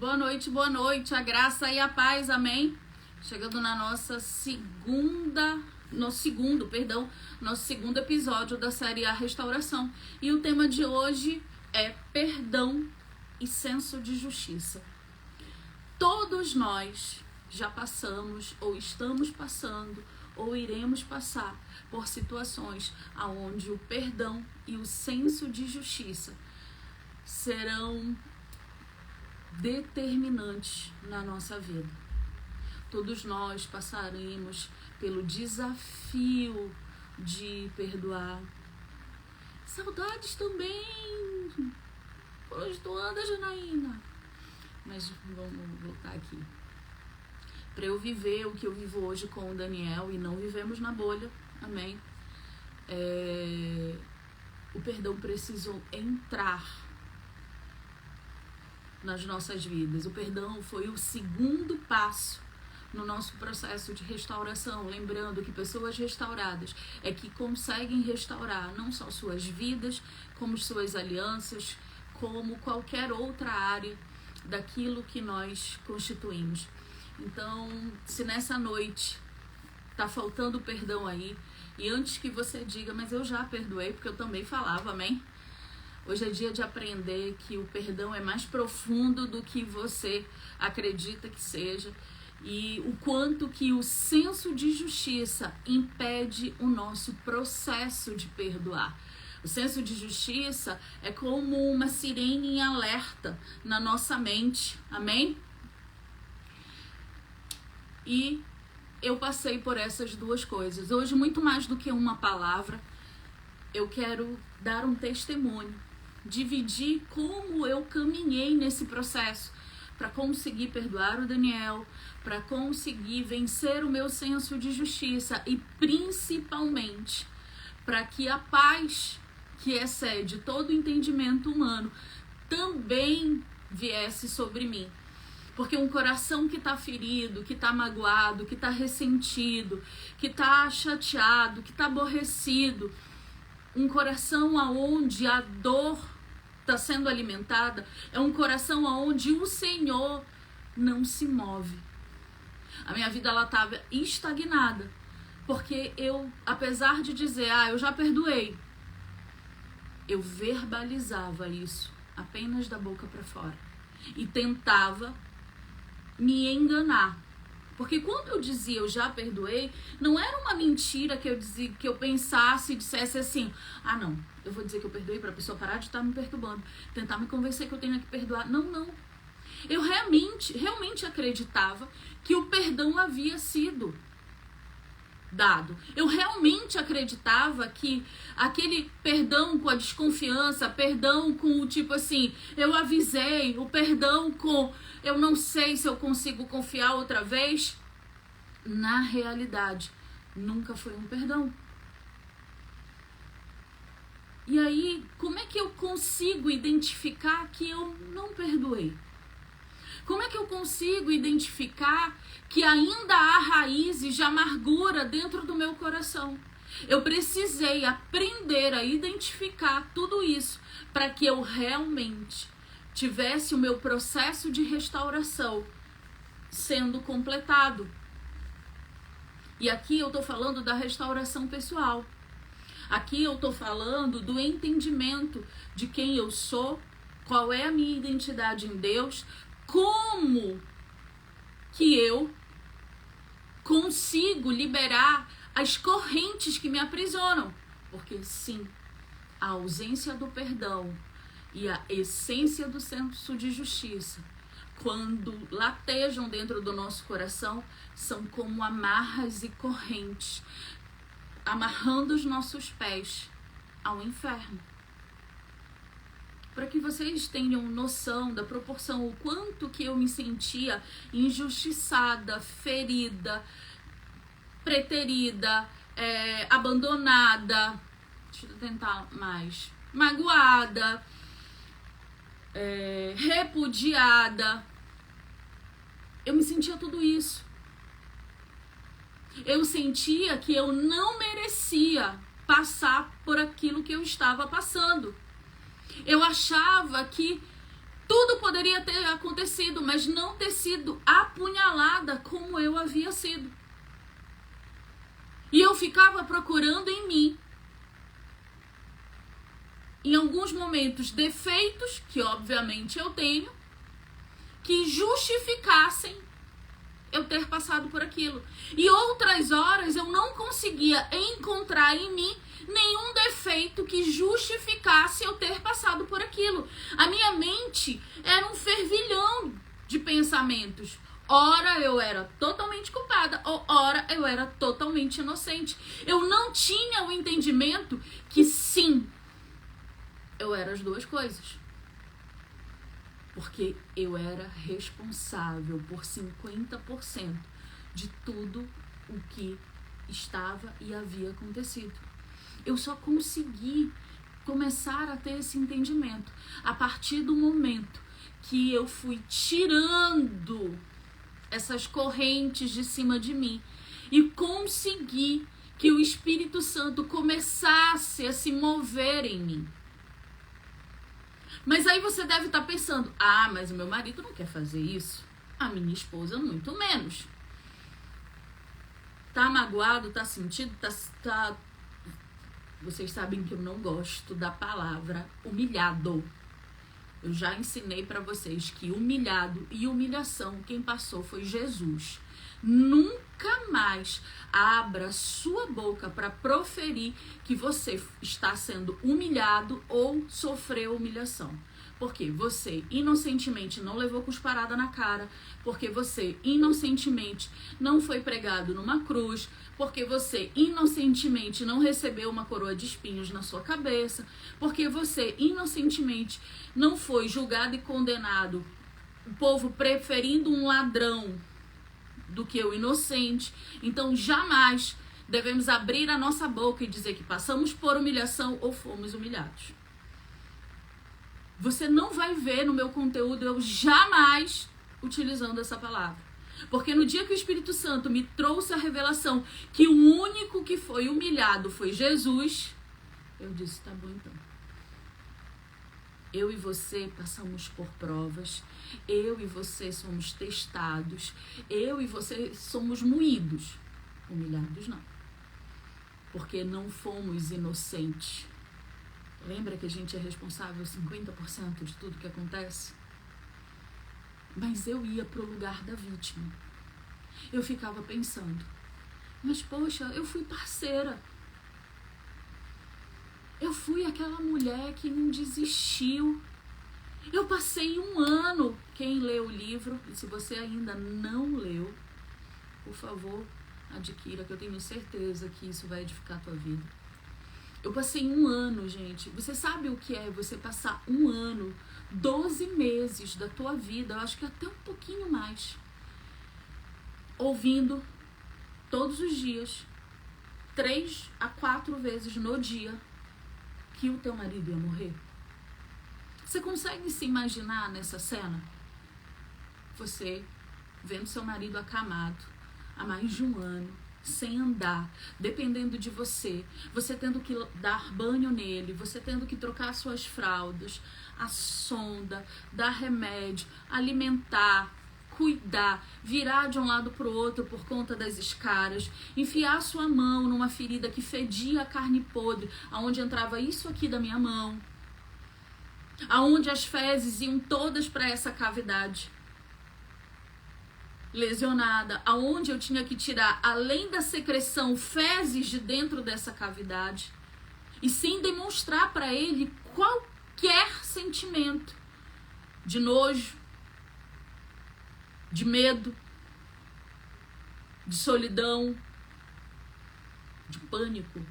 boa noite, a graça e a paz, amém? Chegando na nosso segundo episódio da série A Restauração. E o tema de hoje é perdão e senso de justiça. Todos nós já passamos, ou estamos passando, ou iremos passar por situações onde o perdão e o senso de justiça serão determinantes na nossa vida. Todos nós passaremos pelo desafio de perdoar. Saudades também. Por onde tu anda, Janaína? Mas vamos voltar aqui. Para eu viver o que eu vivo hoje com o Daniel, e não vivemos na bolha, amém? O perdão precisou entrar nas nossas vidas. O perdão foi o segundo passo no nosso processo de restauração. Lembrando que pessoas restauradas é que conseguem restaurar não só suas vidas, como suas alianças, como qualquer outra área daquilo que nós constituímos. Então, se nessa noite tá faltando perdão aí, e antes que você diga, mas eu já perdoei, porque eu também falava, amém? Hoje é dia de aprender que o perdão é mais profundo do que você acredita que seja, e o quanto que o senso de justiça impede o nosso processo de perdoar. O senso de justiça é como uma sirene em alerta na nossa mente, amém? E eu passei por essas duas coisas. Hoje, muito mais do que uma palavra, eu quero dar um testemunho, dividir como eu caminhei nesse processo para conseguir perdoar o Daniel, para conseguir vencer o meu senso de justiça e principalmente para que a paz que excede todo entendimento humano também viesse sobre mim. Porque um coração que está ferido, que está magoado, que está ressentido, que está chateado, que está aborrecido, um coração aonde a dor está sendo alimentada, é um coração aonde o Senhor não se move. A minha vida ela estava estagnada, porque eu, apesar de dizer, eu já perdoei, eu verbalizava isso apenas da boca para fora e tentava me enganar. Porque quando eu dizia eu já perdoei, não era uma mentira que eu dizia, que eu pensasse e dissesse assim, não, eu vou dizer que eu perdoei para a pessoa parar de estar me perturbando, tentar me convencer que eu tenho que perdoar. Não. Eu realmente acreditava que o perdão havia sido dado. Eu realmente acreditava que aquele perdão com a desconfiança, perdão com o tipo assim, eu avisei, o perdão com eu não sei se eu consigo confiar outra vez, na realidade, nunca foi um perdão. E aí, como é que eu consigo identificar que eu não perdoei? Como é que eu consigo identificar que ainda há raízes de amargura dentro do meu coração? Eu precisei aprender a identificar tudo isso para que eu realmente tivesse o meu processo de restauração sendo completado. E aqui eu estou falando da restauração pessoal. Aqui eu estou falando do entendimento de quem eu sou, qual é a minha identidade em Deus, como que eu consigo liberar as correntes que me aprisionam. Porque sim, a ausência do perdão e a essência do senso de justiça, quando latejam dentro do nosso coração, são como amarras e correntes, amarrando os nossos pés ao inferno. Para que vocês tenham noção da proporção, o quanto que eu me sentia injustiçada, ferida, preterida, abandonada, deixa eu tentar mais, magoada, repudiada. Eu me sentia tudo isso. Eu sentia que eu não merecia passar por aquilo que eu estava passando. Eu achava que tudo poderia poderia ter acontecido, mas não ter sido apunhalada como eu havia sido. E eu ficava procurando em mim, em alguns momentos, defeitos, que obviamente eu tenho, que justificassem eu ter passado por aquilo. E outras horas eu não conseguia encontrar em mim nenhum defeito que justificasse eu ter passado por aquilo. A minha mente era um fervilhão de pensamentos. Ora eu era totalmente culpada, ou ora eu era totalmente inocente. Eu não tinha o entendimento que sim, eu era as duas coisas. Porque eu era responsável por 50% de tudo o que estava e havia acontecido. Eu só consegui começar a ter esse entendimento a partir do momento que eu fui tirando essas correntes de cima de mim e consegui que o Espírito Santo começasse a se mover em mim. Mas aí você deve estar pensando, mas o meu marido não quer fazer isso. A minha esposa muito menos. Tá magoado, tá sentido, tá... Vocês sabem que eu não gosto da palavra humilhado. Eu já ensinei para vocês que humilhado e humilhação, quem passou foi Jesus. Nunca mais abra sua boca para proferir que você está sendo humilhado ou sofreu humilhação. Porque você inocentemente não levou cusparada na cara, porque você inocentemente não foi pregado numa cruz, porque você inocentemente não recebeu uma coroa de espinhos na sua cabeça, porque você inocentemente não foi julgado e condenado, o povo preferindo um ladrão do que o inocente. Então jamais devemos abrir a nossa boca e dizer que passamos por humilhação ou fomos humilhados. Você não vai ver no meu conteúdo eu jamais utilizando essa palavra. Porque no dia que o Espírito Santo me trouxe a revelação que o único que foi humilhado foi Jesus, eu disse, tá bom então. Eu e você passamos por provas, eu e você somos testados, eu e você somos moídos. Humilhados não. Porque não fomos inocentes. Lembra que a gente é responsável 50% de tudo que acontece? Mas eu ia pro lugar da vítima. Eu ficava pensando, mas poxa, eu fui parceira. Eu fui aquela mulher que não desistiu. Eu passei 1 ano. Quem leu o livro, e se você ainda não leu, por favor, adquira, que eu tenho certeza que isso vai edificar a tua vida. Eu passei 1 ano, gente. Você sabe o que é você passar 1 ano, 12 meses da tua vida, eu acho que até um pouquinho mais, ouvindo todos os dias, 3 a 4 vezes no dia, que o teu marido ia morrer? Você consegue se imaginar nessa cena? Você vendo seu marido acamado há mais de 1 ano, sem andar, dependendo de você, você tendo que dar banho nele, você tendo que trocar suas fraldas, a sonda, dar remédio, alimentar, cuidar, virar de um lado para o outro por conta das escaras, enfiar sua mão numa ferida que fedia a carne podre, aonde entrava isso aqui da minha mão, aonde as fezes iam todas para essa cavidade lesionada, aonde eu tinha que tirar, além da secreção, fezes de dentro dessa cavidade, e sem demonstrar para ele qualquer sentimento de nojo, de medo, de solidão, de pânico.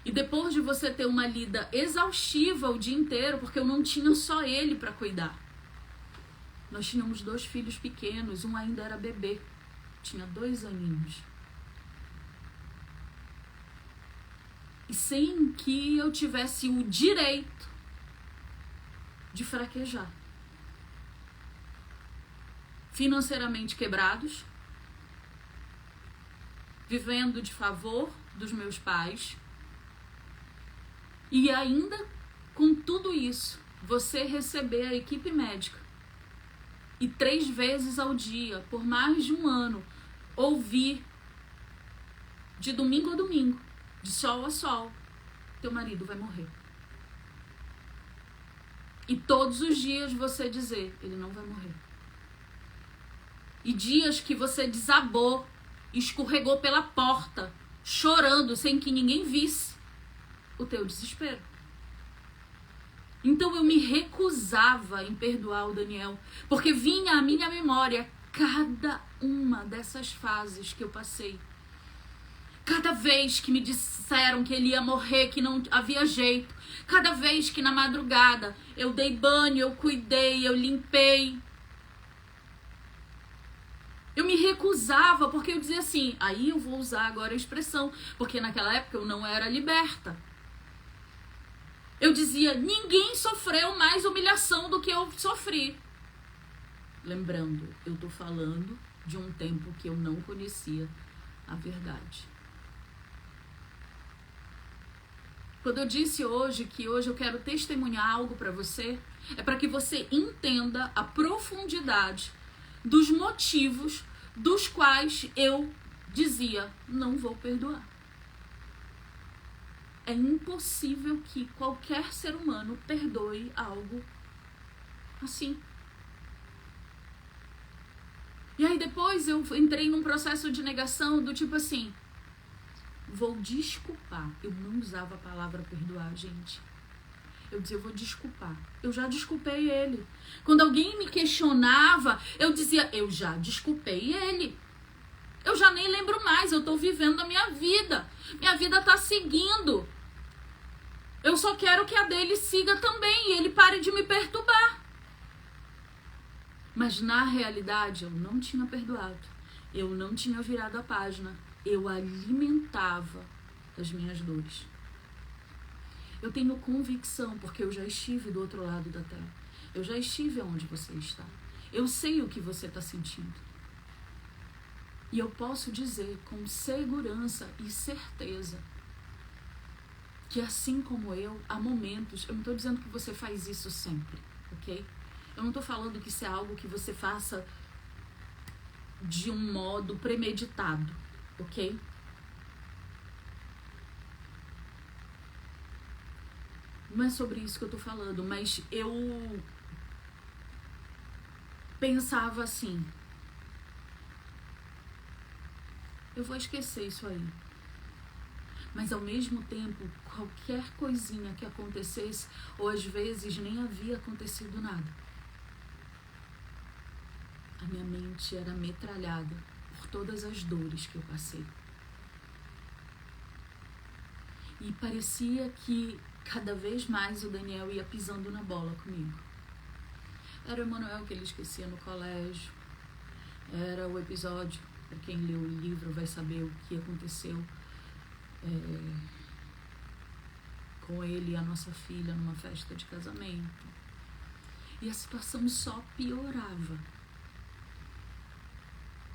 E depois de você ter uma lida exaustiva o dia inteiro, porque eu não tinha só ele para cuidar. Nós tínhamos 2 filhos pequenos, um ainda era bebê, tinha 2 aninhos. E sem que eu tivesse o direito de fraquejar. Financeiramente quebrados, vivendo de favor dos meus pais, e ainda com tudo isso, você receber a equipe médica e 3 vezes ao dia, por mais de 1 ano, ouvir de domingo a domingo, de sol a sol, teu marido vai morrer. E todos os dias você dizer, ele não vai morrer. E dias que você desabou, escorregou pela porta, chorando, sem que ninguém visse o teu desespero. Então eu me recusava em perdoar o Daniel, porque vinha à minha memória cada uma dessas fases que eu passei. Cada vez que me disseram que ele ia morrer, que não havia jeito. Cada vez que na madrugada eu dei banho, eu cuidei, eu limpei. Eu me recusava, porque eu dizia assim, aí eu vou usar agora a expressão, porque naquela época eu não era liberta. Eu dizia, ninguém sofreu mais humilhação do que eu sofri. Lembrando, eu tô falando de um tempo que eu não conhecia a verdade. Quando eu disse hoje que hoje eu quero testemunhar algo para você, é para que você entenda a profundidade dos motivos dos quais eu dizia, não vou perdoar. É impossível que qualquer ser humano perdoe algo assim. E aí depois eu entrei num processo de negação do tipo assim, vou desculpar. Eu não usava a palavra perdoar, gente. Eu dizia, eu vou desculpar. Eu já desculpei ele. Quando alguém me questionava, eu dizia, eu já desculpei ele. Eu já nem lembro mais, eu tô vivendo a minha vida. Minha vida tá seguindo. Eu só quero que a dele siga também e ele pare de me perturbar. Mas na realidade eu não tinha perdoado. Eu não tinha virado a página. Eu alimentava as minhas dores. Eu tenho convicção, porque eu já estive do outro lado da terra. Eu já estive onde você está. Eu sei o que você está sentindo. E eu posso dizer com segurança e certeza que assim como eu, há momentos, eu não estou dizendo que você faz isso sempre, ok? Eu não estou falando que isso é algo que você faça de um modo premeditado, ok? Não é sobre isso que eu tô falando, mas eu pensava assim, eu vou esquecer isso aí. Mas ao mesmo tempo, qualquer coisinha que acontecesse, ou às vezes nem havia acontecido nada, a minha mente era metralhada por todas as dores que eu passei. E parecia que cada vez mais o Daniel ia pisando na bola comigo. Era o Emanuel que ele esquecia no colégio. Era o episódio, para quem leu o livro vai saber o que aconteceu com ele e a nossa filha numa festa de casamento. E a situação só piorava.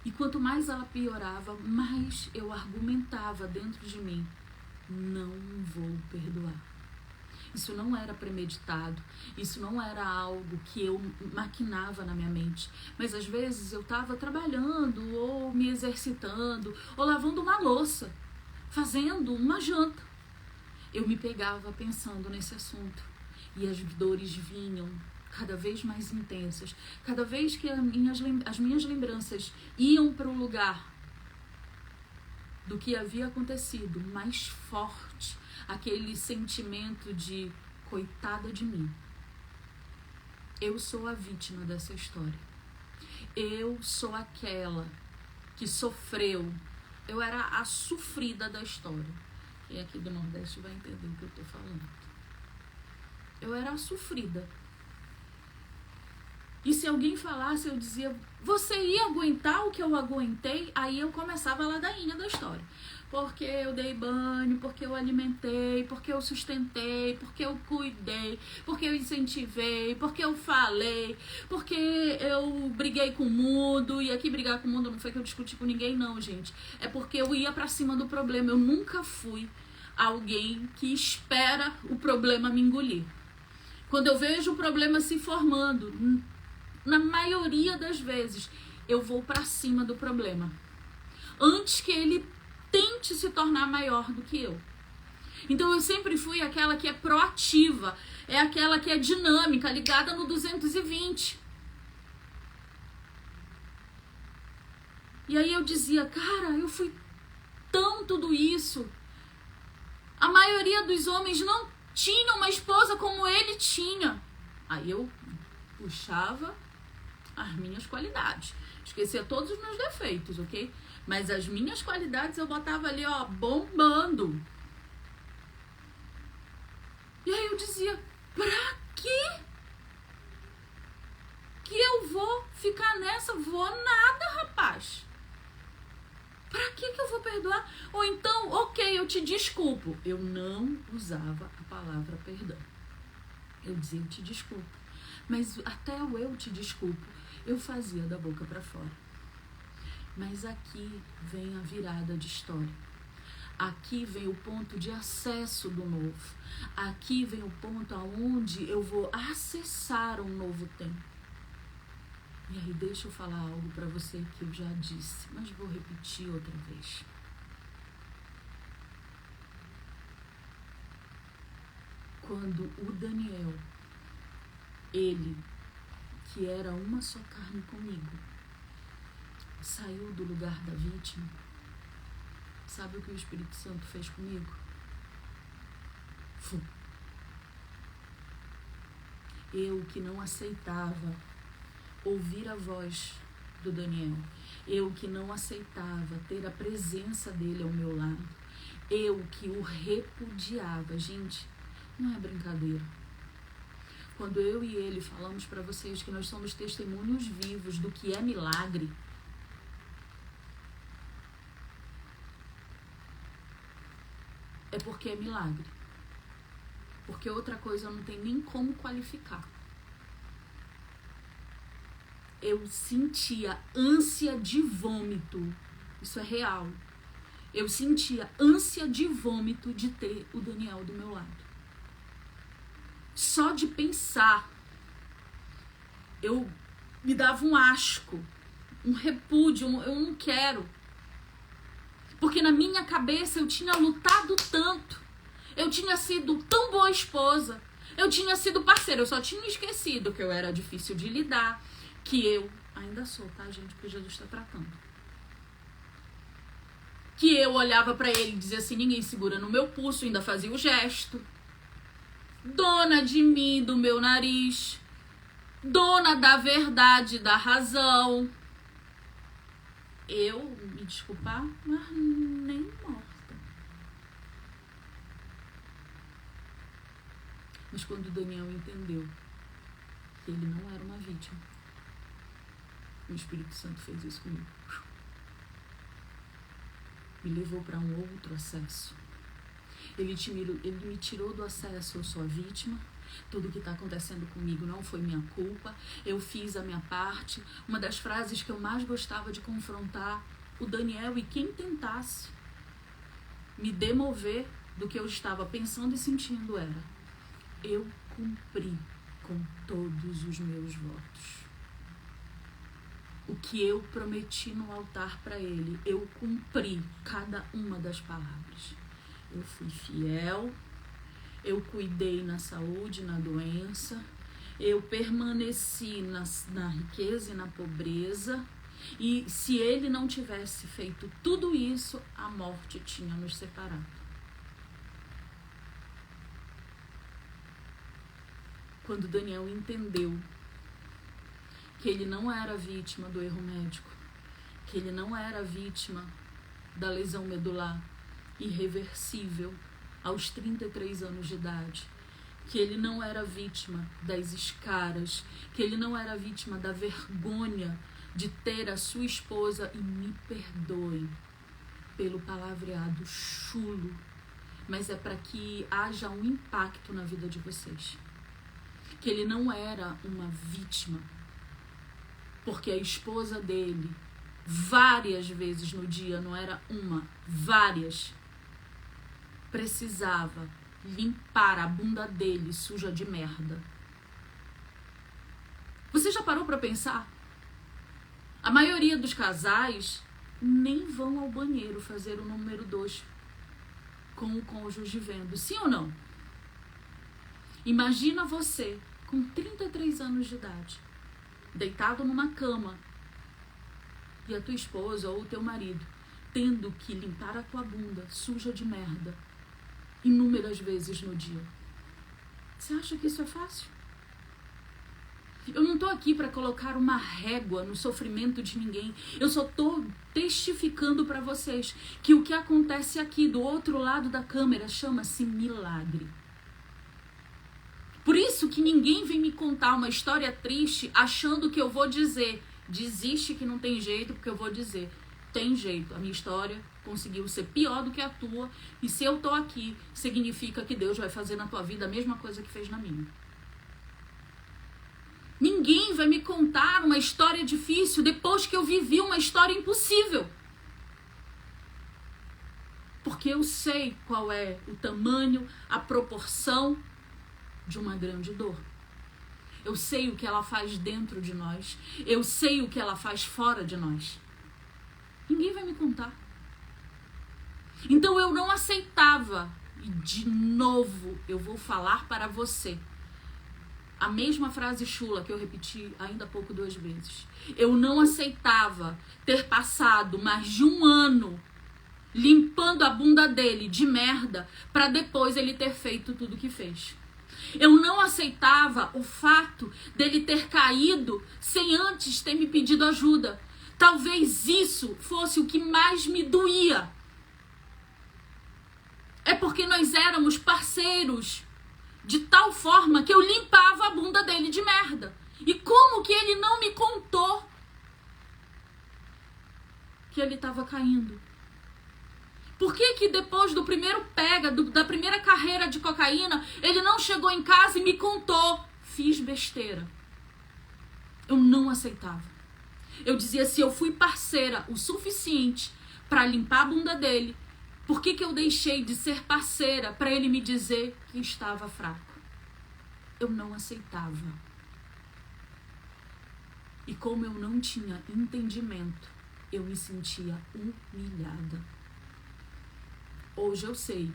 E quanto mais ela piorava, mais eu argumentava dentro de mim, não vou perdoar. Isso não era premeditado, isso não era algo que eu maquinava na minha mente. Mas às vezes eu estava trabalhando, ou me exercitando, ou lavando uma louça, fazendo uma janta. Eu me pegava pensando nesse assunto. E as dores vinham cada vez mais intensas. Cada vez que as minhas lembranças iam para o lugar do que havia acontecido, mais forte aquele sentimento de coitada de mim. Eu sou a vítima dessa história. Eu sou aquela que sofreu. Eu era a sofrida da história. Quem aqui do Nordeste vai entender o que eu tô falando. Eu era a sofrida. E se alguém falasse, eu dizia, você ia aguentar o que eu aguentei? Aí eu começava a ladainha da história. Porque eu dei banho, porque eu alimentei, porque eu sustentei, porque eu cuidei, porque eu incentivei, porque eu falei, porque eu briguei com o mundo. E aqui brigar com o mundo não foi que eu discuti com ninguém, não, gente. É porque eu ia pra cima do problema. Eu nunca fui alguém que espera o problema me engolir. Quando eu vejo o problema se formando, na maioria das vezes, eu vou para cima do problema. Antes que ele tente se tornar maior do que eu. Então eu sempre fui aquela que é proativa, é aquela que é dinâmica, ligada no 220. E aí eu dizia, cara, eu fui tão tudo isso. A maioria dos homens não tinha uma esposa como ele tinha. Aí eu puxava as minhas qualidades. Esquecia todos os meus defeitos, ok? Mas as minhas qualidades eu botava ali, ó, bombando. E aí eu dizia, pra quê? Que eu vou ficar nessa? Vou nada, rapaz. Pra que eu vou perdoar? Ou então, ok, eu te desculpo. Eu não usava a palavra perdão. Eu dizia, eu te desculpo. Mas até o eu te desculpo, eu fazia da boca pra fora. Mas aqui vem a virada de história. Aqui vem o ponto de acesso do novo. Aqui vem o ponto aonde eu vou acessar um novo tempo. E aí deixa eu falar algo para você que eu já disse, mas vou repetir outra vez. Quando o Daniel, ele, que era uma só carne comigo, saiu do lugar da vítima, sabe o que o Espírito Santo fez comigo? Eu que não aceitava ouvir a voz do Daniel, eu que não aceitava ter a presença dele ao meu lado, eu que o repudiava. Gente, não é brincadeira. Quando eu e ele falamos para vocês que nós somos testemunhos vivos do que é milagre, é porque é milagre. Porque outra coisa não tem nem como qualificar. Eu sentia ânsia de vômito. Isso é real. Eu sentia ânsia de vômito de ter o Daniel do meu lado. Só de pensar, eu me dava um asco, um repúdio, eu não quero. Porque na minha cabeça eu tinha lutado tanto. Eu tinha sido tão boa esposa. Eu tinha sido parceira. Eu só tinha esquecido que eu era difícil de lidar. Que eu ainda sou, tá, gente? Porque Jesus está tratando. Que eu olhava pra ele e dizia assim, ninguém segura no meu pulso, ainda fazia o gesto. Dona de mim, do meu nariz. Dona da verdade, da razão. Eu, me desculpar, mas nem morta. Mas quando o Daniel entendeu que ele não era uma vítima, o Espírito Santo fez isso comigo. Me levou para um outro acesso. Ele me tirou do acesso, eu sou a vítima. Tudo que está acontecendo comigo não foi minha culpa. Eu fiz a minha parte. Uma das frases que eu mais gostava de confrontar o Daniel e quem tentasse me demover do que eu estava pensando e sentindo era: eu cumpri com todos os meus votos. O que eu prometi no altar para ele, eu cumpri cada uma das palavras. Eu fui fiel, eu cuidei na saúde, na doença, eu permaneci na riqueza e na pobreza. E se ele não tivesse feito tudo isso, a morte tinha nos separado. Quando Daniel entendeu que ele não era vítima do erro médico, que ele não era vítima da lesão medular irreversível aos 33 anos de idade, que ele não era vítima das escaras, que ele não era vítima da vergonha de ter a sua esposa, e me perdoem pelo palavreado chulo, mas é para que haja um impacto na vida de vocês. Que ele não era uma vítima, porque a esposa dele, várias vezes no dia, não era uma, várias, precisava limpar a bunda dele suja de merda Você já parou para pensar? A maioria dos casais nem vão ao banheiro fazer o número 2 com o cônjuge vendo, sim ou não? Imagina você com 33 anos de idade, deitado numa cama, e a tua esposa ou o teu marido tendo que limpar a tua bunda suja de merda inúmeras vezes no dia. Você acha que isso é fácil? Eu não estou aqui para colocar uma régua no sofrimento de ninguém. Eu só estou testificando para vocês que o que acontece aqui do outro lado da câmera chama-se milagre. Por isso que ninguém vem me contar uma história triste achando que eu vou dizer, desiste que não tem jeito, porque eu vou dizer, tem jeito. A minha história conseguiu ser pior do que a tua, e se eu tô aqui, significa que Deus vai fazer na tua vida a mesma coisa que fez na minha. Ninguém vai me contar uma história difícil depois que eu vivi uma história impossível. Porque eu sei qual é o tamanho, a proporção de uma grande dor. Eu sei o que ela faz dentro de nós. Eu sei o que ela faz fora de nós. Ninguém vai me contar. Então eu não aceitava. E de novo eu vou falar para você a mesma frase chula que eu repeti ainda há pouco 2 vezes. Eu não aceitava ter passado mais de 1 ano limpando a bunda dele de merda para depois ele ter feito tudo o que fez. Eu não aceitava o fato dele ter caído sem antes ter me pedido ajuda. Talvez isso fosse o que mais me doía. É porque nós éramos parceiros de tal forma que eu limpava a bunda dele de merda. E como que ele não me contou que ele estava caindo? Por que depois do primeiro da primeira carreira de cocaína, ele não chegou em casa e me contou? Fiz besteira. Eu não aceitava. Eu dizia, se eu fui parceira o suficiente para limpar a bunda dele, por que eu deixei de ser parceira para ele me dizer que estava fraco? Eu não aceitava. E como eu não tinha entendimento, eu me sentia humilhada. Hoje eu sei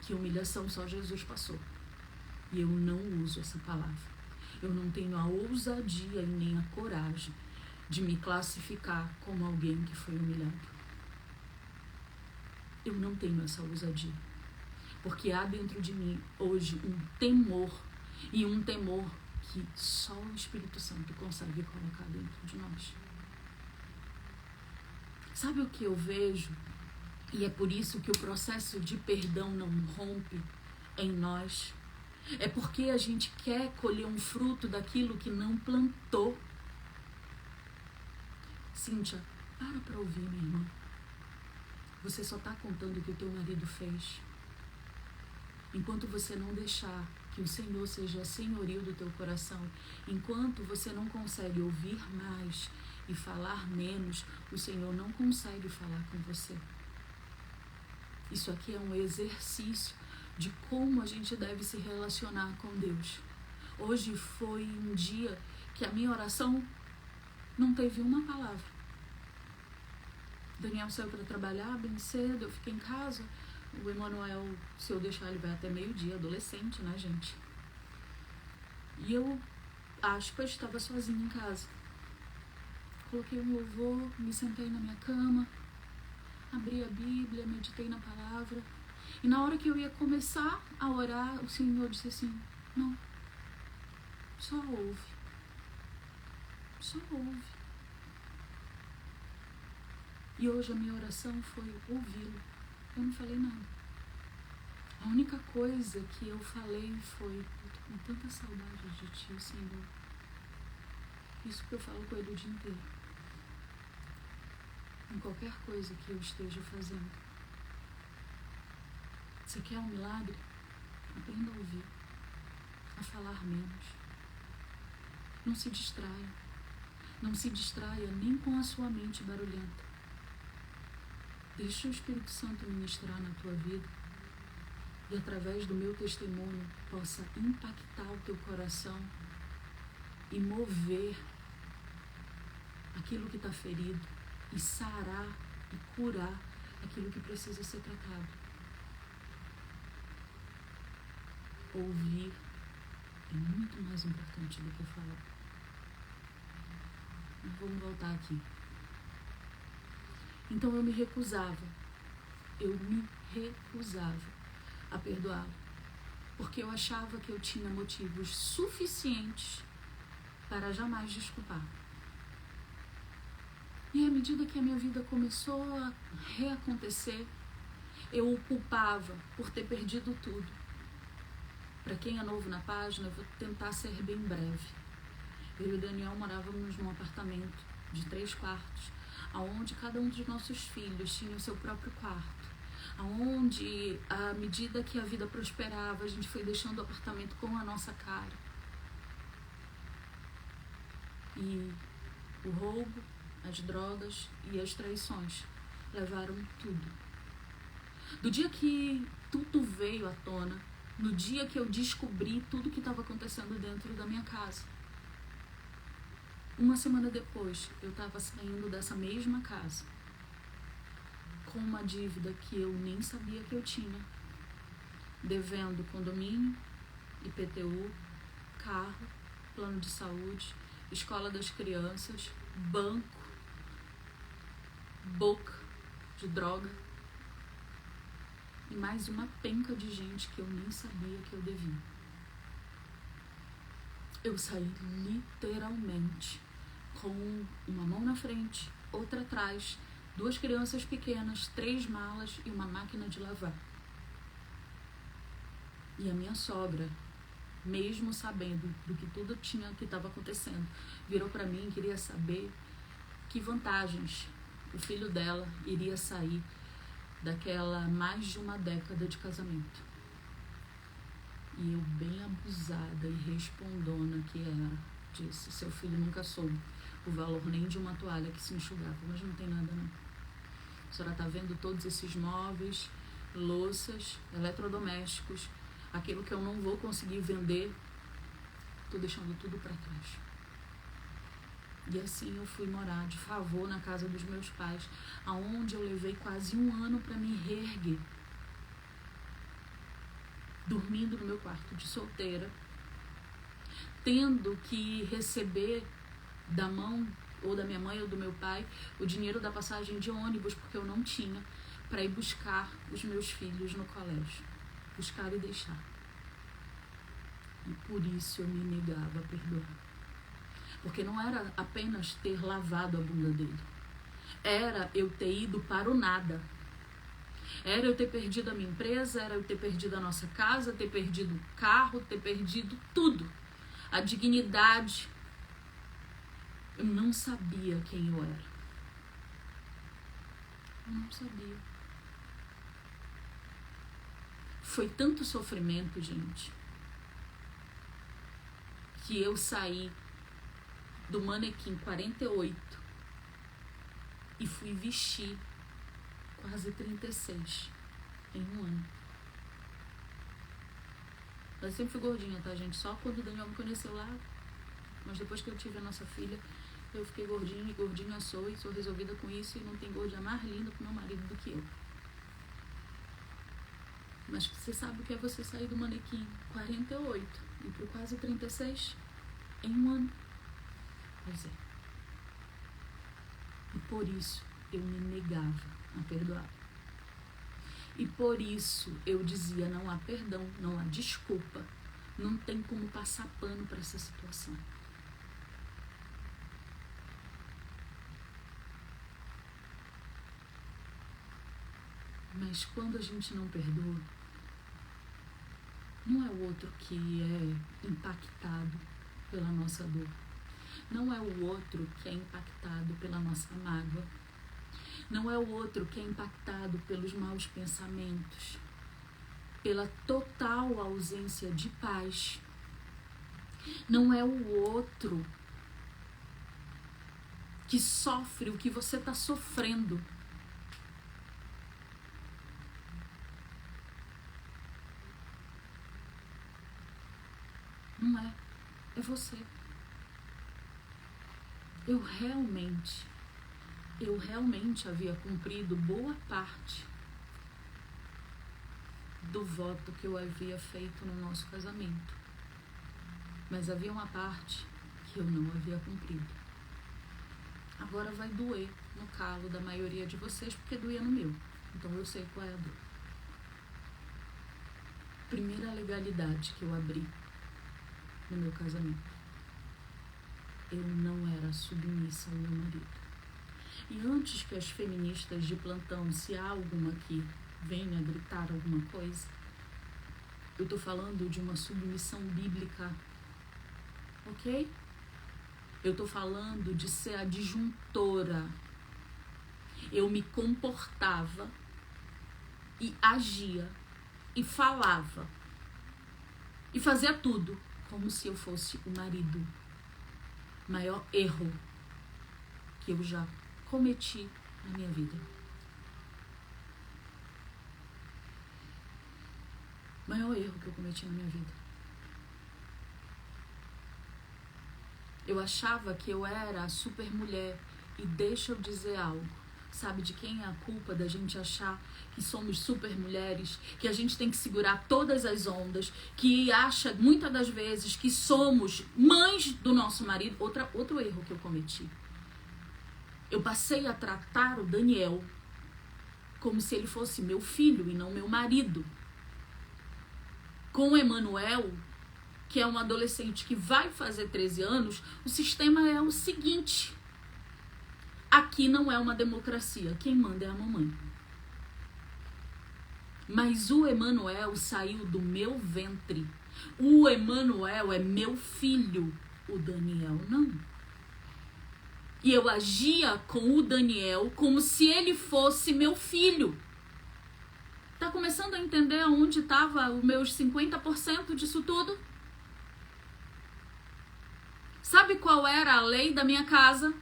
que humilhação só Jesus passou. E eu não uso essa palavra. Eu não tenho a ousadia e nem a coragem de me classificar como alguém que foi humilhado. Eu não tenho essa ousadia. Porque há dentro de mim hoje um temor. E um temor que só o Espírito Santo consegue colocar dentro de nós. Sabe o que eu vejo? E é por isso que o processo de perdão não rompe em nós. É porque a gente quer colher um fruto daquilo que não plantou. Cíntia, para ouvir, minha irmã. Você só está contando o que o teu marido fez. Enquanto você não deixar que o Senhor seja senhorio do teu coração, enquanto você não consegue ouvir mais e falar menos, o Senhor não consegue falar com você. Isso aqui é um exercício de como a gente deve se relacionar com Deus. Hoje foi um dia que a minha oração não teve uma palavra. Daniel saiu para trabalhar bem cedo, eu fiquei em casa. O Emanuel, se eu deixar, ele vai até meio-dia, adolescente, né, gente? E eu, aspas, estava sozinha em casa. Coloquei um louvor, me sentei na minha cama, abri a Bíblia, meditei na palavra. E na hora que eu ia começar a orar, o Senhor disse assim, não, só ouve. Só ouve. E hoje a minha oração foi ouvi-lo. Eu não falei nada. A única coisa que eu falei foi, eu tô com tanta saudade de ti, Senhor. Isso que eu falo com ele o dia inteiro. Em qualquer coisa que eu esteja fazendo. Você quer um milagre? Aprenda a ouvir. A falar menos. Não se distraia. Não se distraia nem com a sua mente barulhenta. Deixa o Espírito Santo ministrar na tua vida e através do meu testemunho possa impactar o teu coração e mover aquilo que está ferido e sarar e curar aquilo que precisa ser tratado. Ouvir é muito mais importante do que falar. Mas vamos voltar aqui. Então eu me recusava a perdoá-lo, porque eu achava que eu tinha motivos suficientes para jamais desculpar. E à medida que a minha vida começou a reacontecer, eu o culpava por ter perdido tudo. Para quem é novo na página, eu vou tentar ser bem breve. Eu e o Daniel morávamos num apartamento de 3 quartos, onde cada um dos nossos filhos tinha o seu próprio quarto, onde, à medida que a vida prosperava, a gente foi deixando o apartamento com a nossa cara. E o roubo, as drogas e as traições levaram tudo. Do dia que tudo veio à tona, no dia que eu descobri tudo que estava acontecendo dentro da minha casa, uma semana depois, eu estava saindo dessa mesma casa com uma dívida que eu nem sabia que eu tinha, devendo condomínio, IPTU, carro, plano de saúde, escola das crianças, banco, boca de droga e mais uma penca de gente que eu nem sabia que eu devia. Eu saí literalmente com uma mão na frente, outra atrás, 2 crianças pequenas, 3 malas e uma máquina de lavar. E a minha sogra, mesmo sabendo do que tudo que estava acontecendo, virou para mim e queria saber que vantagens o filho dela iria sair daquela mais de uma década de casamento. E eu, bem abusada e respondona que era, disse: seu filho nunca soube o valor nem de uma toalha que se enxugava. Mas não tem nada não. A senhora está vendo todos esses móveis, louças, eletrodomésticos, aquilo que eu não vou conseguir vender, estou deixando tudo para trás. E assim eu fui morar de favor na casa dos meus pais, aonde eu levei quase 1 ano para me reerguer. Dormindo no meu quarto de solteira, tendo que receber da mão ou da minha mãe ou do meu pai o dinheiro da passagem de ônibus, porque eu não tinha, para ir buscar os meus filhos no colégio, buscar e deixar. E por isso eu me negava a perdoar, porque não era apenas ter lavado a bunda dele, era eu ter ido para o nada. Era eu ter perdido a minha empresa, era eu ter perdido a nossa casa, ter perdido o carro, ter perdido tudo. A dignidade. Eu não sabia quem eu era. Eu não sabia. Foi tanto sofrimento, gente, que eu saí do manequim 48 e fui vestir quase 36 em 1 ano. Eu sempre fui gordinha, tá, gente? Só quando o Daniel me conheceu lá. Mas depois que eu tive a nossa filha, eu fiquei gordinha e gordinha sou. E sou resolvida com isso. E não tem gordinha mais linda pro meu marido do que eu. Mas você sabe o que é você sair do manequim 48 e pro quase 36 em 1 ano? Pois é. E por isso eu me negava a perdoar. E por isso eu dizia: não há perdão, não há desculpa, não tem como passar pano para essa situação. Mas quando a gente não perdoa, não é o outro que é impactado pela nossa dor. Não é o outro que é impactado pela nossa mágoa. Não é o outro que é impactado pelos maus pensamentos, pela total ausência de paz. Não é o outro que sofre o que você está sofrendo. Não é. É você. eu realmente havia cumprido boa parte do voto que eu havia feito no nosso casamento. Mas havia uma parte que eu não havia cumprido. Agora vai doer no calo da maioria de vocês, porque doía no meu. Então eu sei qual é a dor. Primeira legalidade que eu abri no meu casamento. Eu não era submissa ao meu marido. E antes que as feministas de plantão, se há alguma aqui, venha gritar alguma coisa, eu tô falando de uma submissão bíblica, ok? Eu tô falando de ser a disjuntora. Eu me comportava e agia e falava e fazia tudo como se eu fosse o marido. Maior erro que eu já cometi na minha vida. Maior erro que eu cometi na minha vida. Eu achava que eu era a super mulher. E deixa eu dizer algo. Sabe de quem é a culpa da gente achar que somos super mulheres? Que a gente tem que segurar todas as ondas? Que acha muitas das vezes que somos mães do nosso marido? Outro erro que eu cometi. Eu passei a tratar o Daniel como se ele fosse meu filho e não meu marido. Com o Emanuel, que é um adolescente que vai fazer 13 anos, o sistema é o seguinte: aqui não é uma democracia, quem manda é a mamãe. Mas o Emanuel saiu do meu ventre. O Emanuel é meu filho, o Daniel não. E eu agia com o Daniel como se ele fosse meu filho. Tá começando a entender onde estava os meus 50% disso tudo? Sabe qual era a lei da minha casa?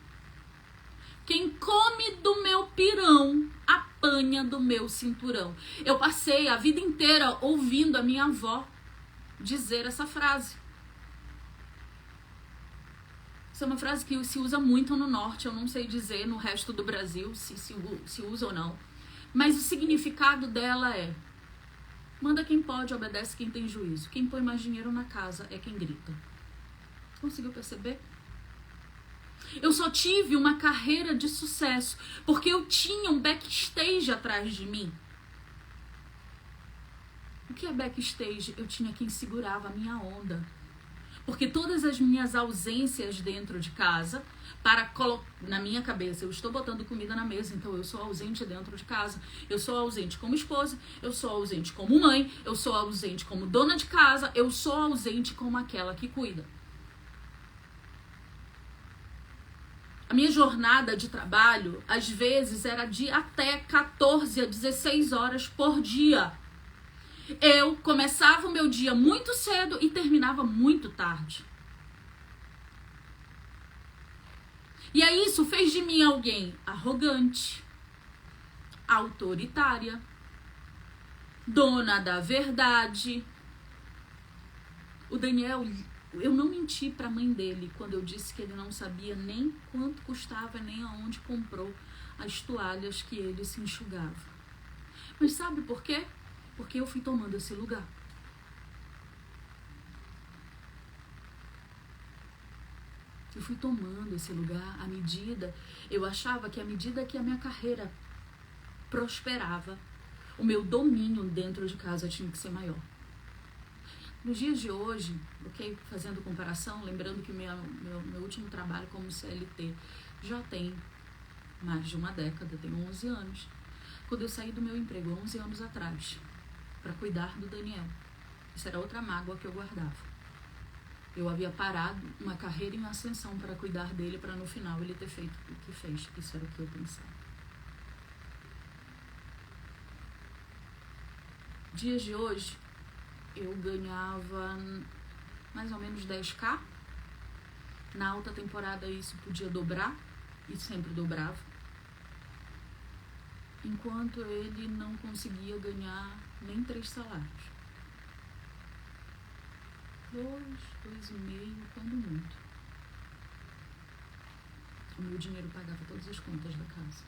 Quem come do meu pirão, apanha do meu cinturão. Eu passei a vida inteira ouvindo a minha avó dizer essa frase. Isso é uma frase que se usa muito no norte, eu não sei dizer no resto do Brasil se usa ou não. Mas o significado dela é: manda quem pode, obedece quem tem juízo. Quem põe mais dinheiro na casa é quem grita. Conseguiu perceber? Eu só tive uma carreira de sucesso porque eu tinha um backstage atrás de mim. O que é backstage? Eu tinha quem segurava a minha onda. Porque todas as minhas ausências dentro de casa, na minha cabeça, eu estou botando comida na mesa, então eu sou ausente dentro de casa. Eu sou ausente como esposa, eu sou ausente como mãe, eu sou ausente como dona de casa, eu sou ausente como aquela que cuida. A minha jornada de trabalho, às vezes, era de até 14 a 16 horas por dia. Eu começava o meu dia muito cedo e terminava muito tarde. E aí isso fez de mim alguém arrogante, autoritária, dona da verdade. O Daniel, eu não menti para a mãe dele quando eu disse que ele não sabia nem quanto custava, nem aonde comprou as toalhas que ele se enxugava. Mas sabe por quê? Porque eu fui tomando esse lugar. Eu fui tomando esse lugar à medida. Eu achava que à medida que a minha carreira prosperava, o meu domínio dentro de casa tinha que ser maior. Nos dias de hoje, ok? Fazendo comparação, lembrando que meu último trabalho como CLT já tem mais de uma década, tem 11 anos. Quando eu saí do meu emprego 11 anos atrás, para cuidar do Daniel. Isso era outra mágoa que eu guardava. Eu havia parado uma carreira em ascensão para cuidar dele, para no final ele ter feito o que fez. Isso era o que eu pensava. Dias de hoje, eu ganhava mais ou menos 10k. Na alta temporada isso podia dobrar, e sempre dobrava. Enquanto ele não conseguia ganhar nem 3 salários. 2,5, quando muito. o meu dinheiro pagava todas as contas da casa.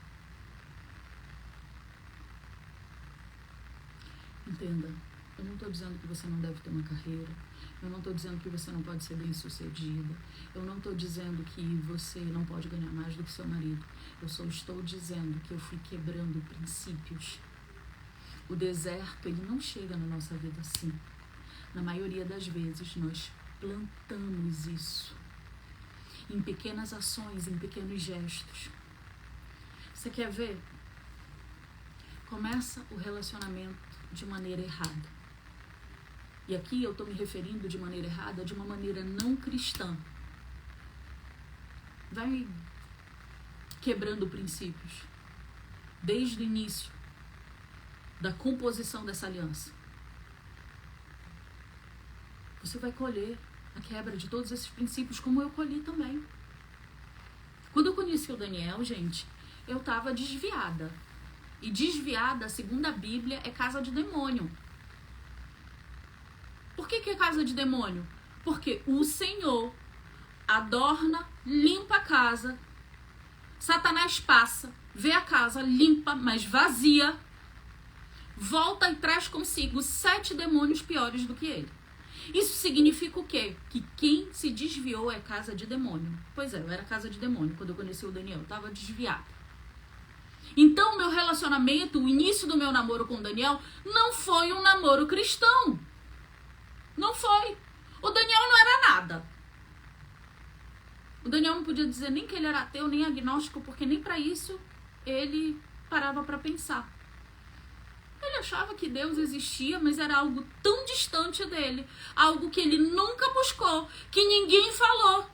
Entenda, eu não estou dizendo que você não deve ter uma carreira, eu não estou dizendo que você não pode ser bem-sucedida, eu não estou dizendo que você não pode ganhar mais do que seu marido, eu só estou dizendo que eu fui quebrando princípios. O deserto, ele não chega na nossa vida assim. Na maioria das vezes, nós plantamos isso em pequenas ações, em pequenos gestos. Você quer ver? Começa o relacionamento de maneira errada. E aqui eu estou me referindo de maneira errada, de uma maneira não cristã. Vai quebrando princípios desde o início da composição dessa aliança. Você vai colher a quebra de todos esses princípios, como eu colhi também. Quando eu conheci o Daniel, gente, eu estava desviada. E desviada, segundo a Bíblia, é casa de demônio. Por que é casa de demônio? Porque o Senhor adorna, limpa a casa, Satanás passa, vê a casa limpa, mas vazia, volta e traz consigo 7 demônios piores do que ele. Isso significa o quê? Que quem se desviou é casa de demônio. Pois é, eu era casa de demônio quando eu conheci o Daniel, eu estava desviada. Então, meu relacionamento, o início do meu namoro com o Daniel, não foi um namoro cristão. Não foi. O Daniel não era nada. O Daniel não podia dizer nem que ele era ateu, nem agnóstico, porque nem para isso ele parava para pensar. Ele achava que Deus existia, mas era algo tão distante dele, algo que ele nunca buscou, que ninguém falou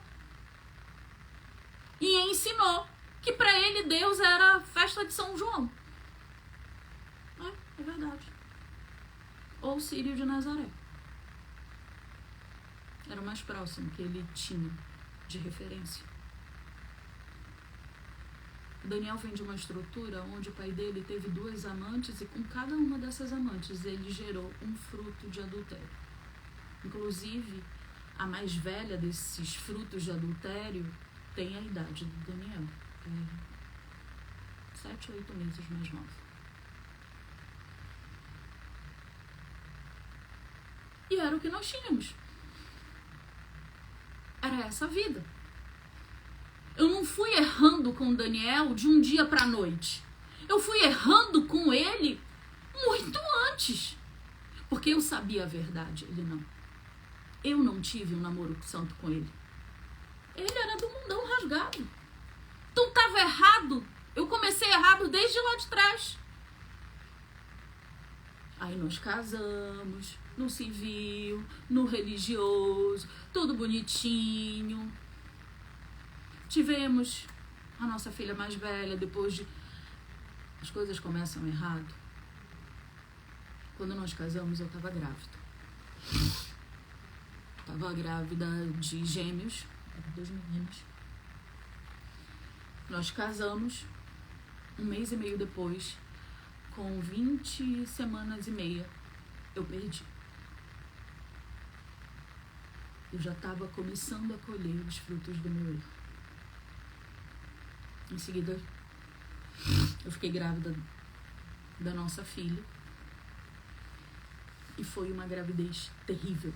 e ensinou, que para ele Deus era festa de São João. É verdade. Ou Sírio de Nazaré. Era o mais próximo que ele tinha de referência. O Daniel vem de uma estrutura onde o pai dele teve 2 amantes e com cada uma dessas amantes ele gerou um fruto de adultério. Inclusive, a mais velha desses frutos de adultério tem a idade do Daniel. 7 ou 8 meses mais nova. E era o que nós tínhamos. Era essa a vida. Eu não fui errando com o Daniel de um dia para a noite. Eu fui errando com ele muito antes. Porque eu sabia a verdade, ele não. Eu não tive um namoro santo com ele. Ele era do mundão rasgado. Então estava errado. Eu comecei errado desde lá de trás. Aí nós casamos, no civil, no religioso, tudo bonitinho. Tivemos a nossa filha mais velha, depois de... As coisas começam errado. Quando nós casamos, eu estava grávida. Estava grávida de gêmeos, eram 2 meninos. Nós casamos, 1 mês e meio depois, com 20 semanas e meia, eu perdi. Eu já estava começando a colher os frutos do meu erro. Em seguida, eu fiquei grávida da nossa filha. E foi uma gravidez terrível.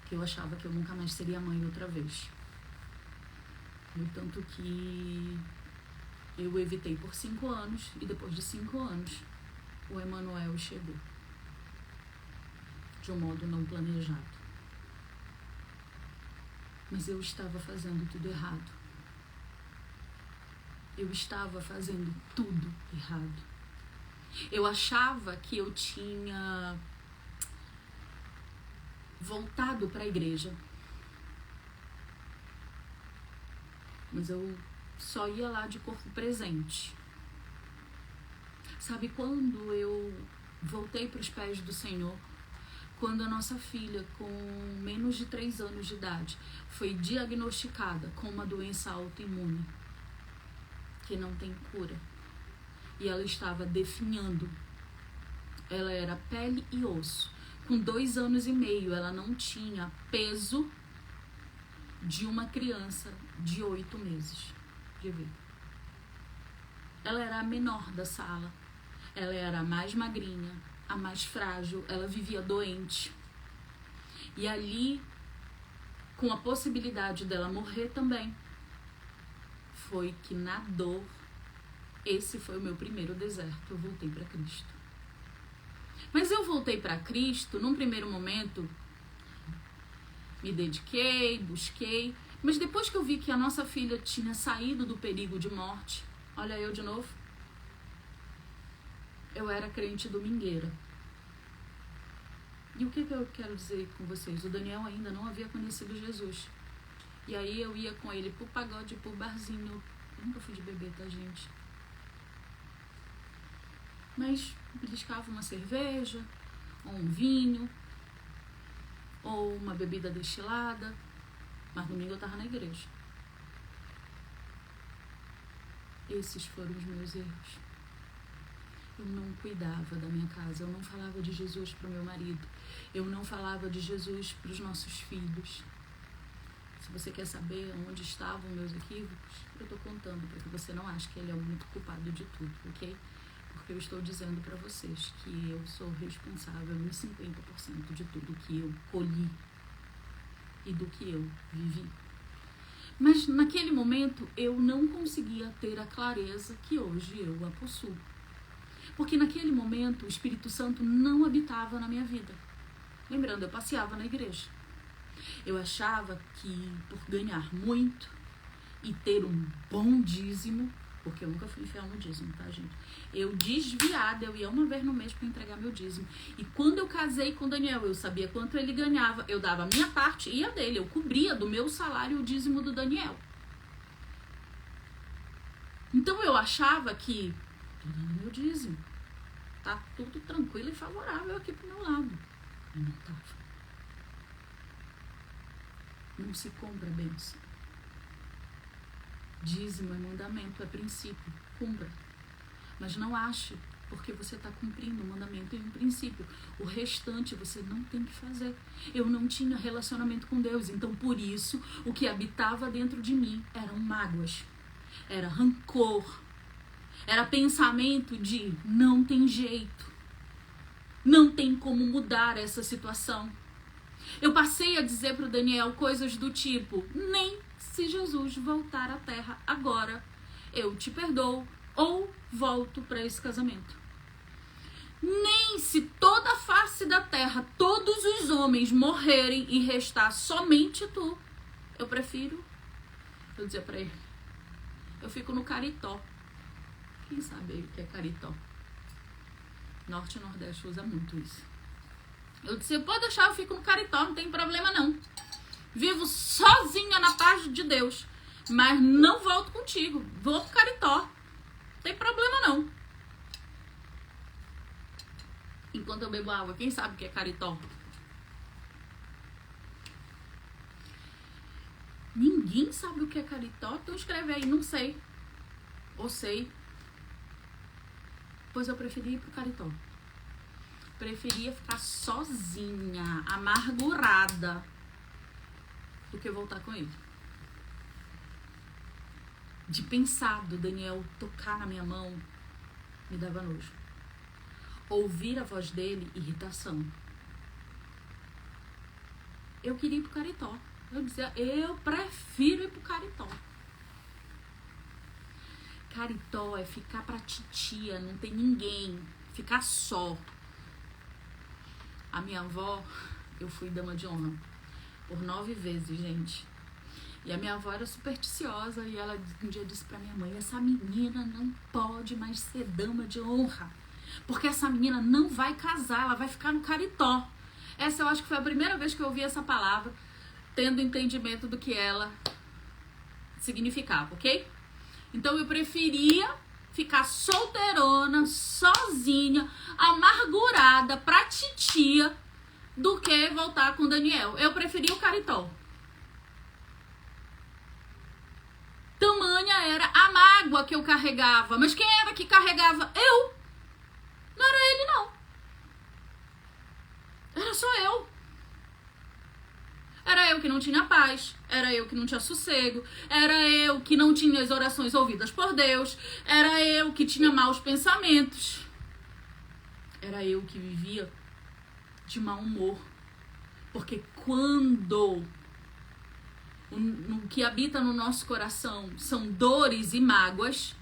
Que eu achava que eu nunca mais seria mãe outra vez. No tanto que eu evitei por 5 anos. E depois de 5 anos, o Emanuel chegou. De um modo não planejado. Mas eu estava fazendo tudo errado. Eu estava fazendo tudo errado. Eu achava que eu tinha voltado para a igreja. Mas eu só ia lá de corpo presente. Sabe quando eu voltei para os pés do Senhor? Quando a nossa filha, com menos de 3 anos de idade, foi diagnosticada com uma doença autoimune que não tem cura. E ela estava definhando. Ela era pele e osso. Com 2 anos e meio, ela não tinha peso de uma criança de 8 meses de vida. Ela era a menor da sala. Ela era a mais magrinha, a mais frágil. Ela vivia doente. E ali, com a possibilidade dela morrer também, foi que na dor, esse foi o meu primeiro deserto. Eu voltei para Cristo. Mas eu voltei para Cristo, num primeiro momento, me dediquei, busquei. Mas depois que eu vi que a nossa filha tinha saído do perigo de morte, olha eu de novo, eu era crente domingueira. E o que eu quero dizer com vocês? O Daniel ainda não havia conhecido Jesus. E aí eu ia com ele pro pagode, pro barzinho. Eu nunca fui de beber, tá, gente? Mas riscava uma cerveja, ou um vinho, ou uma bebida destilada. Mas domingo eu tava na igreja. Esses foram os meus erros. Eu não cuidava da minha casa, eu não falava de Jesus para o meu marido, eu não falava de Jesus para os nossos filhos. Se você quer saber onde estavam meus equívocos, eu estou contando para que você não ache que ele é o único culpado de tudo, ok? Porque eu estou dizendo para vocês que eu sou responsável em 50% de tudo que eu colhi e do que eu vivi. Mas naquele momento eu não conseguia ter a clareza que hoje eu a possuo. Porque naquele momento o Espírito Santo não habitava na minha vida. Lembrando, eu passeava na igreja. Eu achava que por ganhar muito e ter um bom dízimo, porque eu nunca fui infiel no dízimo, tá, gente? Eu desviada, eu ia uma vez no mês para entregar meu dízimo. E quando eu casei com o Daniel, eu sabia quanto ele ganhava, eu dava a minha parte e a dele. Eu cobria do meu salário o dízimo do Daniel. Então eu achava que, tô dando meu dízimo, tá tudo tranquilo e favorável aqui pro meu lado. Mas não tava. Não se compra bênção. Dízimo é mandamento, é princípio. Cumpra. Mas não ache, porque você está cumprindo um mandamento e um princípio. O restante você não tem que fazer. Eu não tinha relacionamento com Deus, então por isso o que habitava dentro de mim eram mágoas, era rancor, era pensamento de não tem jeito, não tem como mudar essa situação. Eu passei a dizer para o Daniel coisas do tipo, nem se Jesus voltar à terra agora, eu te perdoo ou volto para esse casamento. Nem se toda a face da terra, todos os homens morrerem e restar somente tu, eu prefiro, eu dizia para ele, eu fico no Caritó. Quem sabe aí o que é Caritó? Norte e Nordeste usa muito isso. Eu disse, pode deixar, eu fico no Caritó, não tem problema não. Vivo sozinha na paz de Deus, mas não volto contigo, vou pro Caritó. Não tem problema não. Enquanto eu bebo água, quem sabe o que é Caritó? Ninguém sabe o que é Caritó? Então escreve aí, não sei. Ou sei. Pois eu preferia ir pro Caritó. Preferia ficar sozinha, amargurada, do que voltar com ele. De pensar do Daniel tocar na minha mão, me dava nojo. Ouvir a voz dele, irritação. Eu queria ir pro Caritó. Eu dizia, eu prefiro ir pro Caritó. Caritó é ficar pra titia, não tem ninguém, ficar só. A minha avó, eu fui dama de honra por 9 vezes, gente. E a minha avó era supersticiosa e ela um dia disse pra minha mãe, essa menina não pode mais ser dama de honra, porque essa menina não vai casar, ela vai ficar no Caritó. Essa eu acho que foi a primeira vez que eu ouvi essa palavra, tendo entendimento do que ela significava, ok? Então eu preferia ficar solteirona, sozinha, amargurada pra titia, do que voltar com o Daniel. Eu preferia o Caritó. Tamanha era a mágoa que eu carregava. Mas quem era que carregava? Eu. Não era ele, não. Era só eu. Era Era eu que não tinha paz, era eu que não tinha sossego, era eu que não tinha as orações ouvidas por Deus, era eu que tinha maus pensamentos, era eu que vivia de mau humor. Porque quando o que habita no nosso coração são dores e mágoas,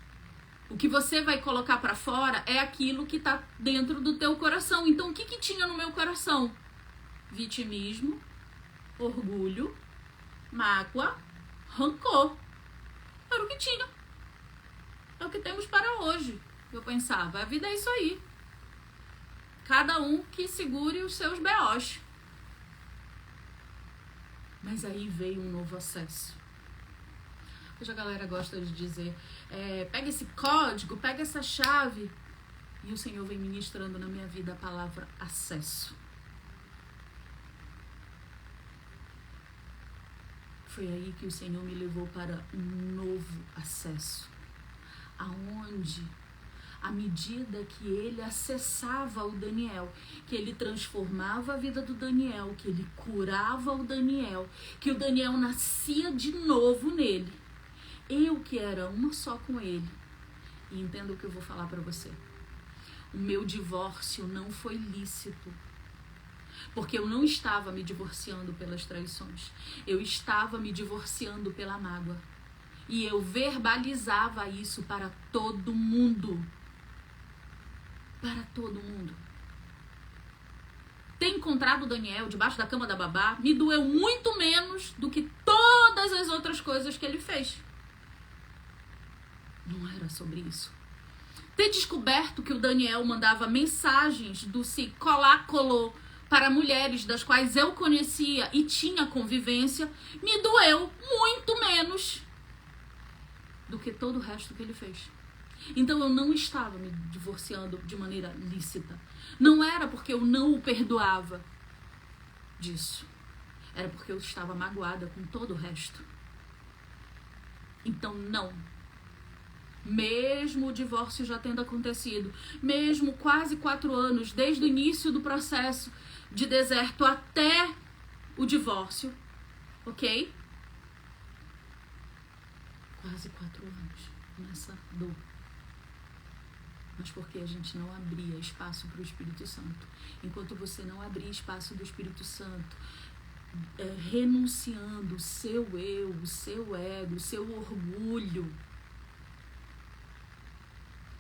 o que você vai colocar pra fora é aquilo que tá dentro do teu coração. Então, o que tinha no meu coração? Vitimismo, orgulho, mágoa, rancor. Era o que tinha. É o que temos para hoje. Eu pensava, a vida é isso aí. Cada um que segure os seus B.O.s. Mas aí veio um novo acesso. Hoje a galera gosta de dizer, pega esse código, pega essa chave. E o Senhor vem ministrando na minha vida a palavra acesso. Foi aí que o Senhor me levou para um novo acesso. Aonde, à medida que ele acessava o Daniel, que ele transformava a vida do Daniel, que ele curava o Daniel, que o Daniel nascia de novo nele. Eu que era uma só com ele. E entenda o que eu vou falar para você. O meu divórcio não foi lícito. Porque eu não estava me divorciando pelas traições. Eu estava me divorciando pela mágoa. E eu verbalizava isso para todo mundo. Para todo mundo. Ter encontrado o Daniel debaixo da cama da babá me doeu muito menos do que todas as outras coisas que ele fez. Não era sobre isso. Ter descoberto que o Daniel mandava mensagens do se colar, colou para mulheres das quais eu conhecia e tinha convivência, me doeu muito menos do que todo o resto que ele fez. Então eu não estava me divorciando de maneira lícita. Não era porque eu não o perdoava disso. Era porque eu estava magoada com todo o resto. Então não. Mesmo o divórcio já tendo acontecido, mesmo quase 4 anos, desde o início do processo de deserto até o divórcio, ok? Quase 4 anos nessa dor. Mas porque a gente não abria espaço para o Espírito Santo. Enquanto você não abrir espaço do Espírito Santo, renunciando o seu eu, o seu ego, o seu orgulho,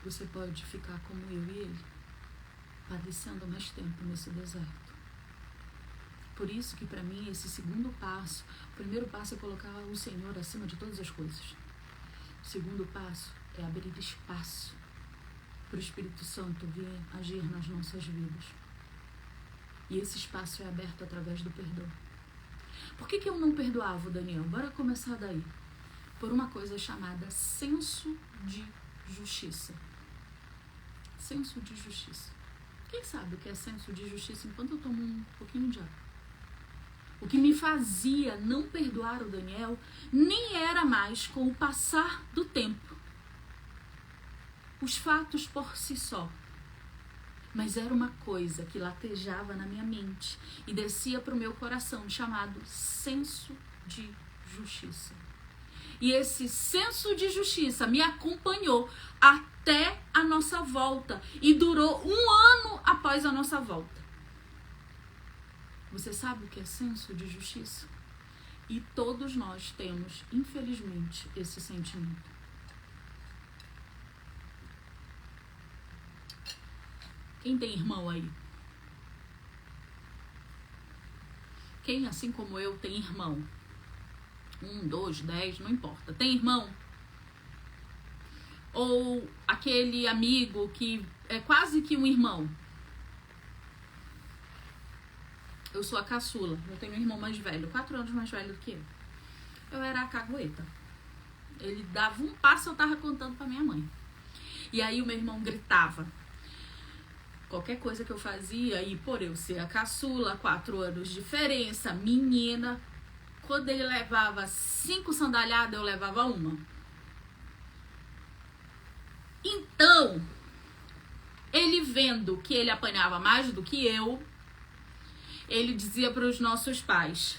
você pode ficar como eu e ele, padecendo mais tempo nesse deserto. Por isso que para mim esse segundo passo, o primeiro passo é colocar o Senhor acima de todas as coisas. O segundo passo é abrir espaço para o Espírito Santo vir agir nas nossas vidas. E esse espaço é aberto através do perdão. Por que eu não perdoava o Daniel? Bora começar daí. Por uma coisa chamada senso de justiça. Senso de justiça. Quem sabe o que é senso de justiça enquanto eu tomo um pouquinho de água? O que me fazia não perdoar o Daniel nem era mais com o passar do tempo. Os fatos por si só. Mas era uma coisa que latejava na minha mente e descia para o meu coração, chamado senso de justiça. E esse senso de justiça me acompanhou até a nossa volta e durou 1 ano após a nossa volta. Você sabe o que é senso de justiça? E todos nós temos, infelizmente, esse sentimento. Quem tem irmão aí? Quem, assim como eu, tem irmão? 1, 2, 10, não importa. Tem irmão? Ou aquele amigo que é quase que um irmão? Eu sou a caçula. Eu tenho um irmão mais velho, 4 anos mais velho do que eu. Eu era a cagueta. Ele dava um passo, eu tava contando pra minha mãe. E aí o meu irmão gritava. Qualquer coisa que eu fazia, e por eu ser a caçula, 4 anos de diferença, menina, quando ele levava 5 sandalhadas, eu levava 1. Então, ele vendo que ele apanhava mais do que eu, ele dizia para os nossos pais: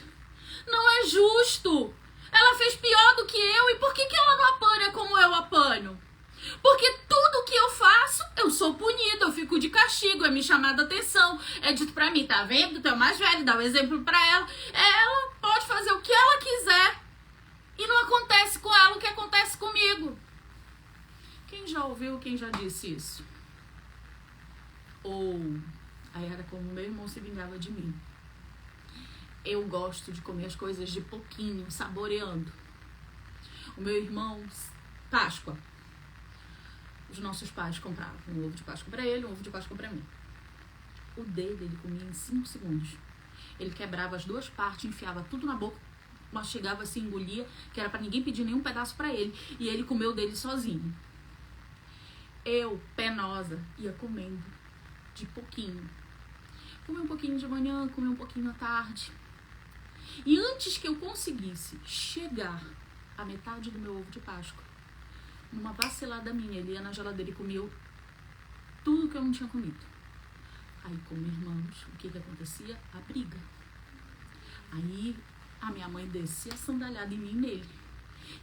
Não é justo. Ela fez pior do que eu, e por que ela não apanha como eu apanho? Porque tudo que eu faço, eu sou punida, eu fico de castigo, é me chamar da atenção, é dito pra mim, tá vendo? Tu é o mais velho, dá um exemplo pra ela. Ela pode fazer o que ela quiser e não acontece com ela o que acontece comigo. Quem já ouviu, quem já disse isso? Ou, aí era como meu irmão se vingava de mim. Eu gosto de comer as coisas de pouquinho, saboreando. O meu irmão, Páscoa, os nossos pais compravam um ovo de Páscoa pra ele, um ovo de Páscoa pra mim. O dele, ele comia em 5 segundos. Ele quebrava as duas partes, enfiava tudo na boca, mastigava assim, engolia, que era pra ninguém pedir nenhum pedaço pra ele. E ele comeu dele sozinho. Eu, penosa, ia comendo de pouquinho. Comi um pouquinho de manhã, comi um pouquinho à tarde. E antes que eu conseguisse chegar à metade do meu ovo de Páscoa, numa vacilada minha, ele ia na geladeira e comeu tudo que eu não tinha comido. Aí, como irmãos, o que acontecia? A briga. Aí, a minha mãe descia sandalhada em mim e nele.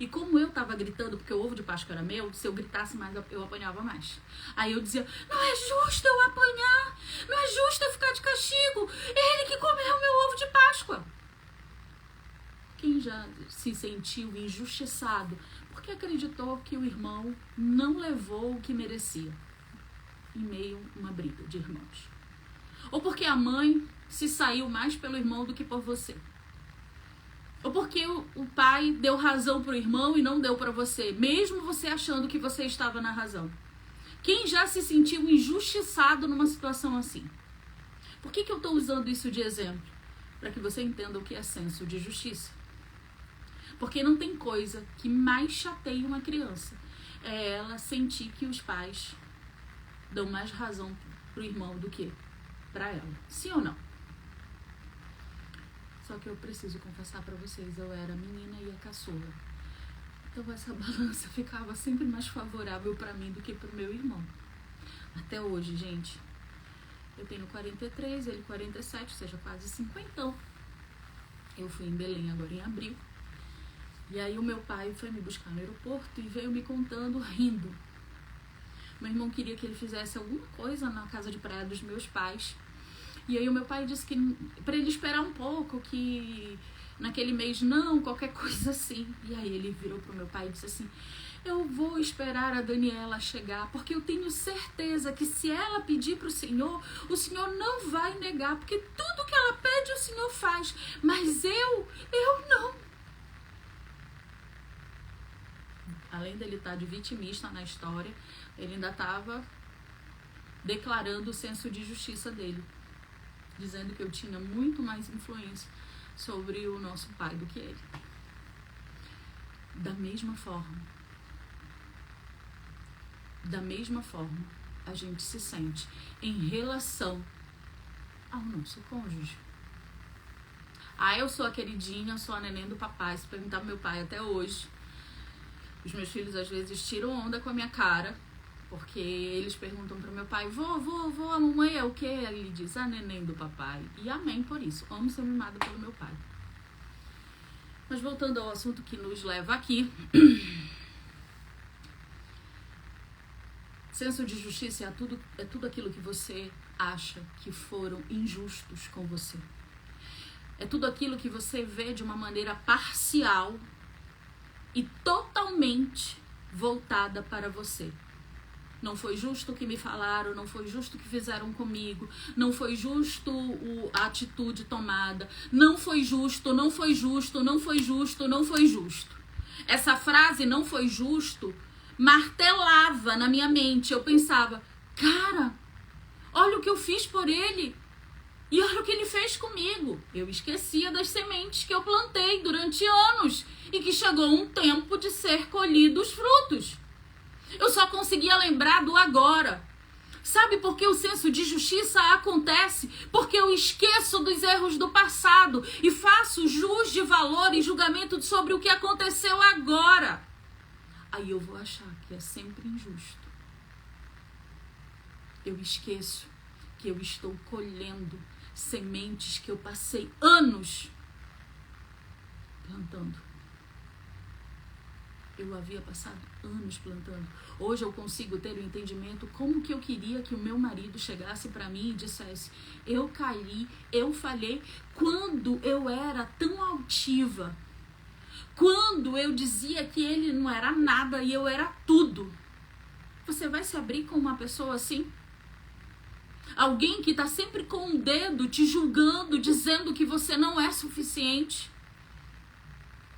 E como eu tava gritando, porque o ovo de Páscoa era meu, se eu gritasse mais, eu apanhava mais. Aí eu dizia, não é justo eu apanhar, não é justo eu ficar de castigo, ele que comeu meu ovo de Páscoa. Quem já se sentiu injustiçado porque acreditou que o irmão não levou o que merecia em meio a uma briga de irmãos? Ou porque a mãe se saiu mais pelo irmão do que por você? Ou porque o pai deu razão pro irmão e não deu para você, mesmo você achando que você estava na razão? Quem já se sentiu injustiçado numa situação assim? Por que eu estou usando isso de exemplo? Para que você entenda o que é senso de justiça. Porque não tem coisa que mais chateie uma criança. É ela sentir que os pais dão mais razão pro irmão do que pra ela. Sim ou não? Só que eu preciso confessar pra vocês, eu era a menina e a caçula. Então essa balança ficava sempre mais favorável pra mim do que pro meu irmão. Até hoje, gente. Eu tenho 43, ele 47, ou seja, quase 50. Eu fui em Belém agora em abril. E aí o meu pai foi me buscar no aeroporto e veio me contando, rindo. Meu irmão queria que ele fizesse alguma coisa na casa de praia dos meus pais. E aí o meu pai disse que para ele esperar um pouco, que naquele mês não, qualquer coisa assim. E aí ele virou pro meu pai e disse assim, eu vou esperar a Daniela chegar, porque eu tenho certeza que se ela pedir pro Senhor, o Senhor não vai negar, porque tudo que ela pede o Senhor faz, mas eu não. Além dele estar de vitimista na história, ele ainda estava declarando o senso de justiça dele, dizendo que eu tinha muito mais influência sobre o nosso pai do que ele. Da mesma forma, a gente se sente em relação ao nosso cônjuge. Ah, eu sou a queridinha, eu sou a neném do papai. Se perguntar pro meu pai até hoje, os meus filhos às vezes tiram onda com a minha cara, porque eles perguntam pro meu pai, vô, a mamãe é o quê? Ele diz, a neném do papai. E amém por isso, amo ser mimada pelo meu pai. Mas voltando ao assunto que nos leva aqui, senso de justiça é tudo aquilo que você acha que foram injustos com você. É tudo aquilo que você vê de uma maneira parcial e totalmente voltada para você. Não foi justo o que me falaram, não foi justo o que fizeram comigo, não foi justo a atitude tomada, não foi justo, não foi justo, não foi justo, não foi justo. Essa frase, não foi justo, martelava na minha mente. Eu pensava, cara, olha o que eu fiz por ele. E olha o que ele fez comigo. Eu esquecia das sementes que eu plantei durante anos e que chegou um tempo de ser colhidos os frutos. Eu só conseguia lembrar do agora. Sabe por que o senso de justiça acontece? Porque eu esqueço dos erros do passado e faço jus de valor e julgamento sobre o que aconteceu agora. Aí eu vou achar que é sempre injusto. Eu esqueço que eu estou colhendo sementes que eu passei anos plantando. Eu havia passado anos plantando. Hoje eu consigo ter o entendimento como que eu queria que o meu marido chegasse para mim e dissesse: eu caí, eu falhei, quando eu era tão altiva, quando eu dizia que ele não era nada e eu era tudo. Você vai se abrir com uma pessoa assim? Alguém que está sempre com o dedo te julgando, dizendo que você não é suficiente.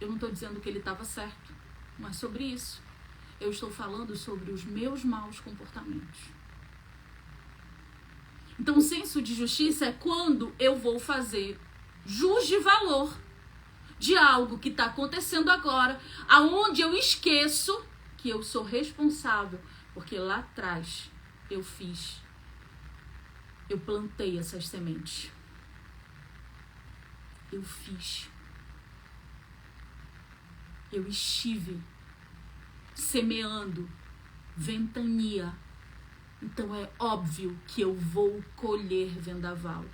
Eu não estou dizendo que ele estava certo. Mas sobre isso, eu estou falando sobre os meus maus comportamentos. Então, o senso de justiça é quando eu vou fazer jus de valor de algo que está acontecendo agora, aonde eu esqueço que eu sou responsável, porque lá atrás eu plantei essas sementes. Eu estive semeando ventania. Então é óbvio que eu vou colher vendaval.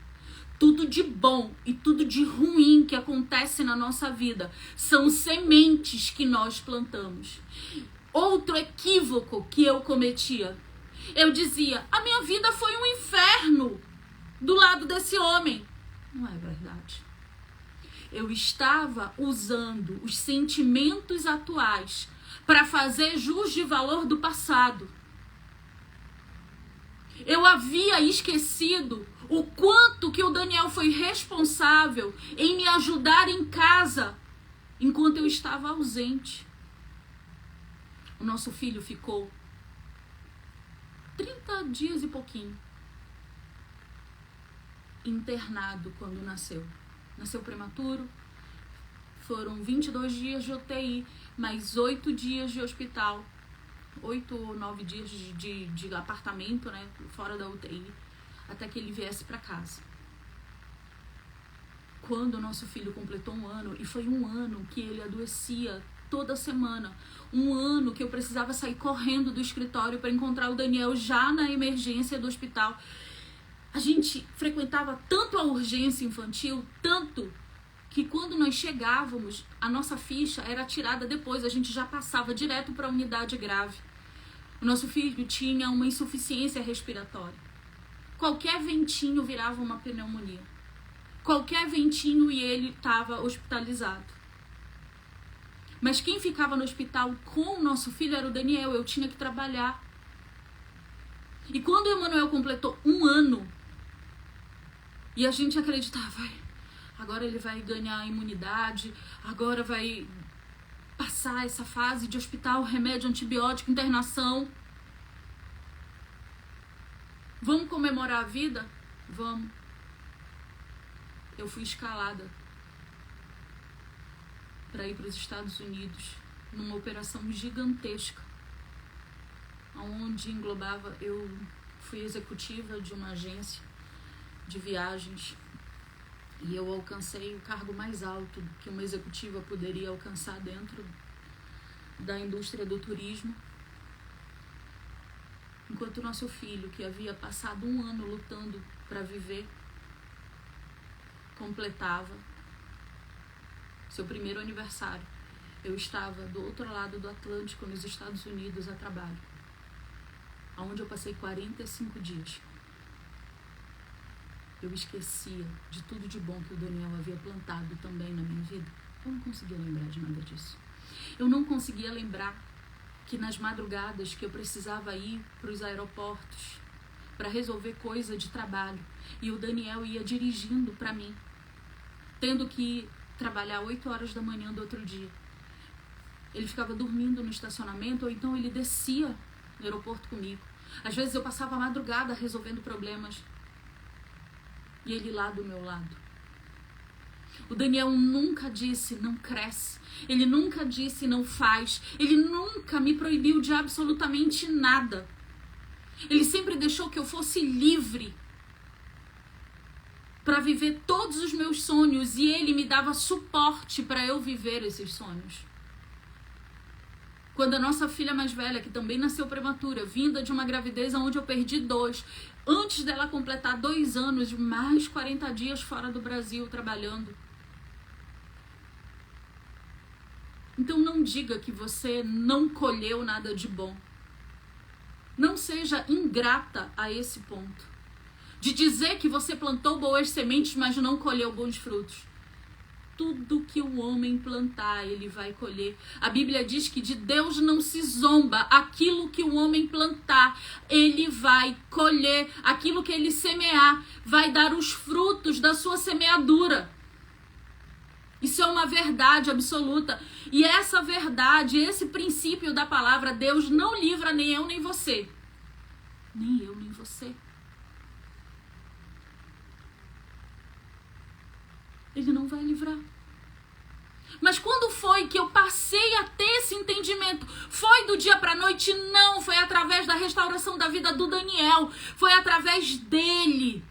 Tudo de bom e tudo de ruim que acontece na nossa vida são sementes que nós plantamos. Outro equívoco que eu cometia. Eu dizia: a minha vida foi um inferno do lado desse homem. Não é verdade. Eu estava usando os sentimentos atuais para fazer jus de valor do passado. Eu havia esquecido o quanto que o Daniel foi responsável em me ajudar em casa enquanto eu estava ausente. O nosso filho ficou 30 dias e pouquinho internado quando nasceu. Nasceu prematuro, foram 22 dias de UTI, mais 8 dias de hospital, 8 ou 9 dias de apartamento, né, fora da UTI, até que ele viesse para casa. Quando o nosso filho completou 1 ano, e foi 1 ano que ele adoecia toda semana, 1 ano que eu precisava sair correndo do escritório para encontrar o Daniel já na emergência do hospital. A gente frequentava tanto a urgência infantil, tanto que quando nós chegávamos, a nossa ficha era tirada depois, a gente já passava direto para a unidade grave. O nosso filho tinha uma insuficiência respiratória. Qualquer ventinho virava uma pneumonia. Qualquer ventinho e ele estava hospitalizado. Mas quem ficava no hospital com o nosso filho era o Daniel, eu tinha que trabalhar. E quando o Emanuel completou 1 ano, e a gente acreditava, agora ele vai ganhar imunidade, agora vai passar essa fase de hospital, remédio, antibiótico, internação. Vamos comemorar a vida? Vamos. Eu fui escalada para ir para os Estados Unidos numa operação gigantesca, onde englobava, eu fui executiva de uma agência de viagens e eu alcancei o cargo mais alto que uma executiva poderia alcançar dentro da indústria do turismo, enquanto o nosso filho, que havia passado 1 ano lutando para viver, completava seu 1º aniversário. Eu estava do outro lado do Atlântico, nos Estados Unidos, a trabalho, onde eu passei 45 dias. Eu esquecia de tudo de bom que o Daniel havia plantado também na minha vida. Eu não conseguia lembrar de nada disso. Eu não conseguia lembrar que nas madrugadas que eu precisava ir para os aeroportos para resolver coisa de trabalho, e o Daniel ia dirigindo para mim, tendo que trabalhar 8 horas da manhã do outro dia. Ele ficava dormindo no estacionamento, ou então ele descia no aeroporto comigo. Às vezes eu passava a madrugada resolvendo problemas e ele lá do meu lado. O Daniel nunca disse não cresce, ele nunca disse não faz, ele nunca me proibiu de absolutamente nada. Ele sempre deixou que eu fosse livre para viver todos os meus sonhos, e ele me dava suporte para eu viver esses sonhos. Quando a nossa filha mais velha, que também nasceu prematura, vinda de uma gravidez onde eu perdi 2, antes dela completar 2 anos, mais 40 dias fora do Brasil trabalhando, Então não diga que você não colheu nada de bom. Não seja ingrata a esse ponto. De dizer que você plantou boas sementes, mas não colheu bons frutos. Tudo que o homem plantar, ele vai colher. A Bíblia diz que de Deus não se zomba. Aquilo que o homem plantar, ele vai colher. Aquilo que ele semear, vai dar os frutos da sua semeadura. Isso é uma verdade absoluta. E essa verdade, esse princípio da palavra, Deus não livra nem eu nem você. Nem eu nem você. Ele não vai livrar. Mas quando foi que eu passei a ter esse entendimento? Foi do dia para a noite? Não, foi através da restauração da vida do Daniel. Foi através dele,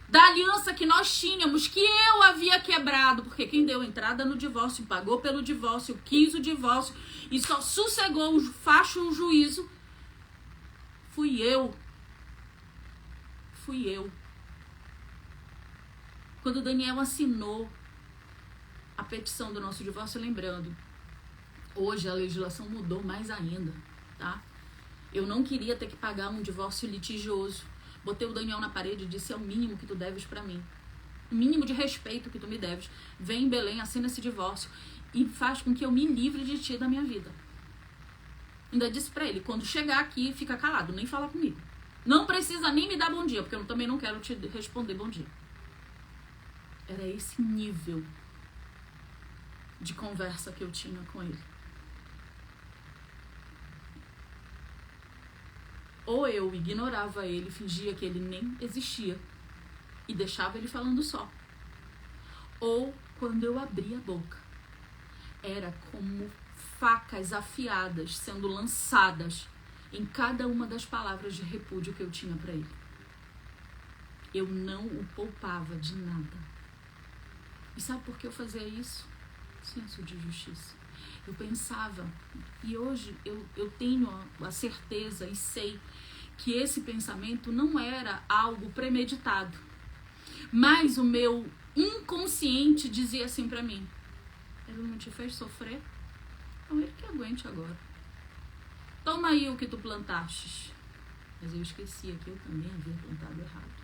da aliança que nós tínhamos, que eu havia quebrado. Porque quem deu entrada no divórcio, pagou pelo divórcio, quis o divórcio e só sossegou o facho o juízo, fui eu. Fui eu. Quando Daniel assinou a petição do nosso divórcio, lembrando, hoje a legislação mudou mais ainda, tá? Eu não queria ter que pagar um divórcio litigioso. Botei o Daniel na parede e disse: é o mínimo que tu deves pra mim. O mínimo de respeito que tu me deves. Vem em Belém, assina esse divórcio e faz com que eu me livre de ti da minha vida. Ainda disse pra ele: quando chegar aqui, fica calado, nem fala comigo. Não precisa nem me dar bom dia, porque eu também não quero te responder bom dia. Era esse nível de conversa que eu tinha com ele. Ou eu ignorava ele, fingia que ele nem existia e deixava ele falando só. Ou quando eu abria a boca, era como facas afiadas sendo lançadas em cada uma das palavras de repúdio que eu tinha para ele. Eu não o poupava de nada. E sabe por que eu fazia isso? Senso de justiça. Eu pensava, e hoje eu tenho a certeza e sei que esse pensamento não era algo premeditado. Mas o meu inconsciente dizia assim pra mim: ele não te fez sofrer? Então ele que aguente agora. Toma aí o que tu plantaste. Mas eu esquecia que eu também havia plantado errado.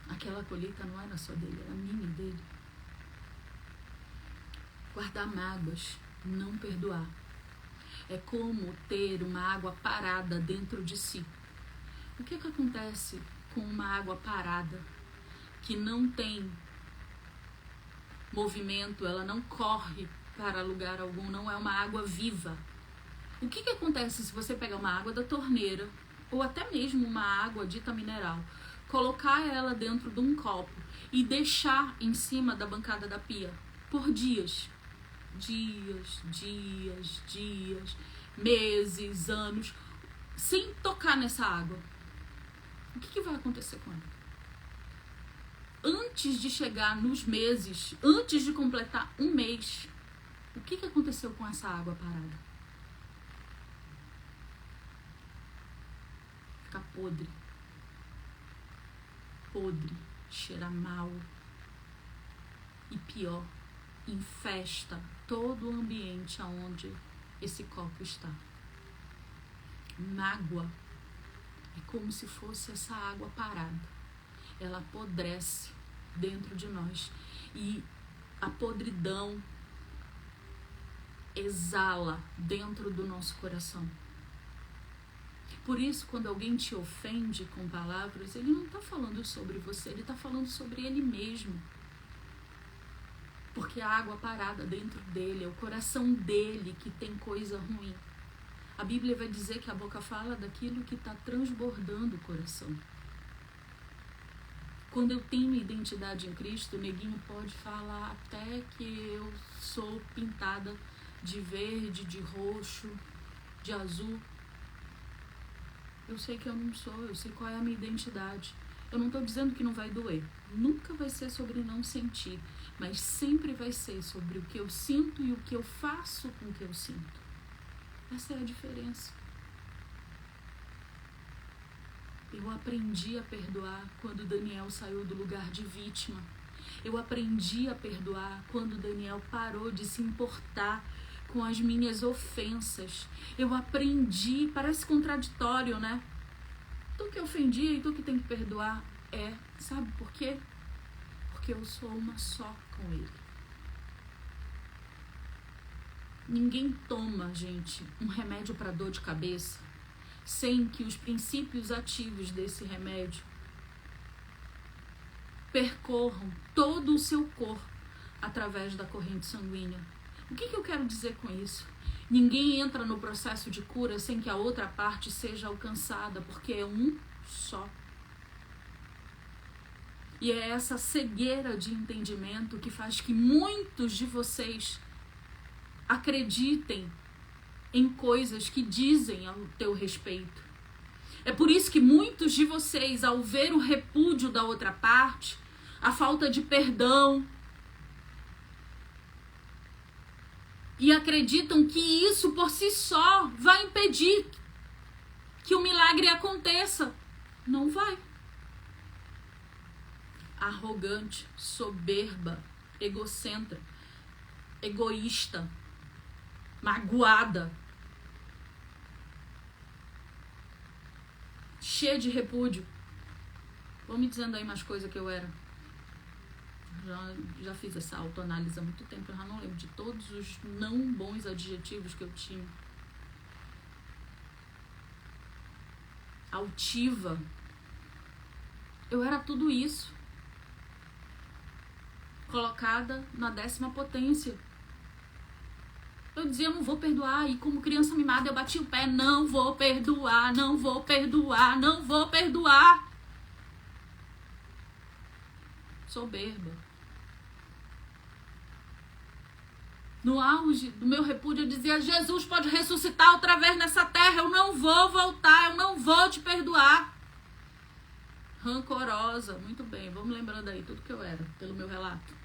Aquela colheita não era só dele, era minha e dele. Guardar mágoas, não perdoar, é como ter uma água parada dentro de si. O que acontece com uma água parada, que não tem movimento, ela não corre para lugar algum, não é uma água viva? O que acontece se você pegar uma água da torneira, ou até mesmo uma água dita mineral, colocar ela dentro de um copo e deixar em cima da bancada da pia por dias? Dias, meses, anos, sem tocar nessa água. O que vai acontecer com ela? Antes de chegar nos meses, antes de completar um mês, o que aconteceu com essa água parada? Fica podre. Podre, cheira mal. E pior, infesta todo o ambiente onde esse copo está. Mágoa é como se fosse essa água parada. Ela apodrece dentro de nós e a podridão exala dentro do nosso coração. Por isso, quando alguém te ofende com palavras, ele não está falando sobre você, ele está falando sobre ele mesmo. Porque a água parada dentro dele, é o coração dele que tem coisa ruim. A Bíblia vai dizer que a boca fala daquilo que está transbordando o coração. Quando eu tenho identidade em Cristo, o neguinho pode falar até que eu sou pintada de verde, de roxo, de azul. Eu sei que eu não sou, eu sei qual é a minha identidade. Eu não estou dizendo que não vai doer. Nunca vai ser sobre não sentir, mas sempre vai ser sobre o que eu sinto e o que eu faço com o que eu sinto. Essa é a diferença. Eu aprendi a perdoar quando Daniel saiu do lugar de vítima Eu aprendi a perdoar quando Daniel parou de se importar com as minhas ofensas. Eu aprendi, parece contraditório, né? Tu que ofendia e tu que tem que perdoar. Sabe por quê? Porque eu sou uma só com ele. Ninguém toma, gente, um remédio para dor de cabeça sem que os princípios ativos desse remédio percorram todo o seu corpo através da corrente sanguínea. O que eu quero dizer com isso? Ninguém entra no processo de cura sem que a outra parte seja alcançada, porque é um só. E é essa cegueira de entendimento que faz que muitos de vocês acreditem em coisas que dizem ao teu respeito. É por isso que muitos de vocês, ao ver o repúdio da outra parte, a falta de perdão, e acreditam que isso por si só vai impedir que o milagre aconteça. Não vai. Arrogante, soberba, egocêntrica, egoísta, magoada, cheia de repúdio. Vão me dizendo aí mais coisa que eu era. Já fiz essa autoanálise há muito tempo, eu já não lembro de todos os não bons adjetivos que eu tinha. Altiva. Eu era tudo isso. Colocada na 10ª potência. Eu dizia, eu não vou perdoar. E como criança mimada, eu bati o pé. Não vou perdoar, não vou perdoar, não vou perdoar. Soberba. No auge do meu repúdio, eu dizia, Jesus pode ressuscitar outra vez nessa terra. Eu não vou voltar, eu não vou te perdoar. Rancorosa. Muito bem, vamos lembrando aí tudo que eu era, pelo meu relato.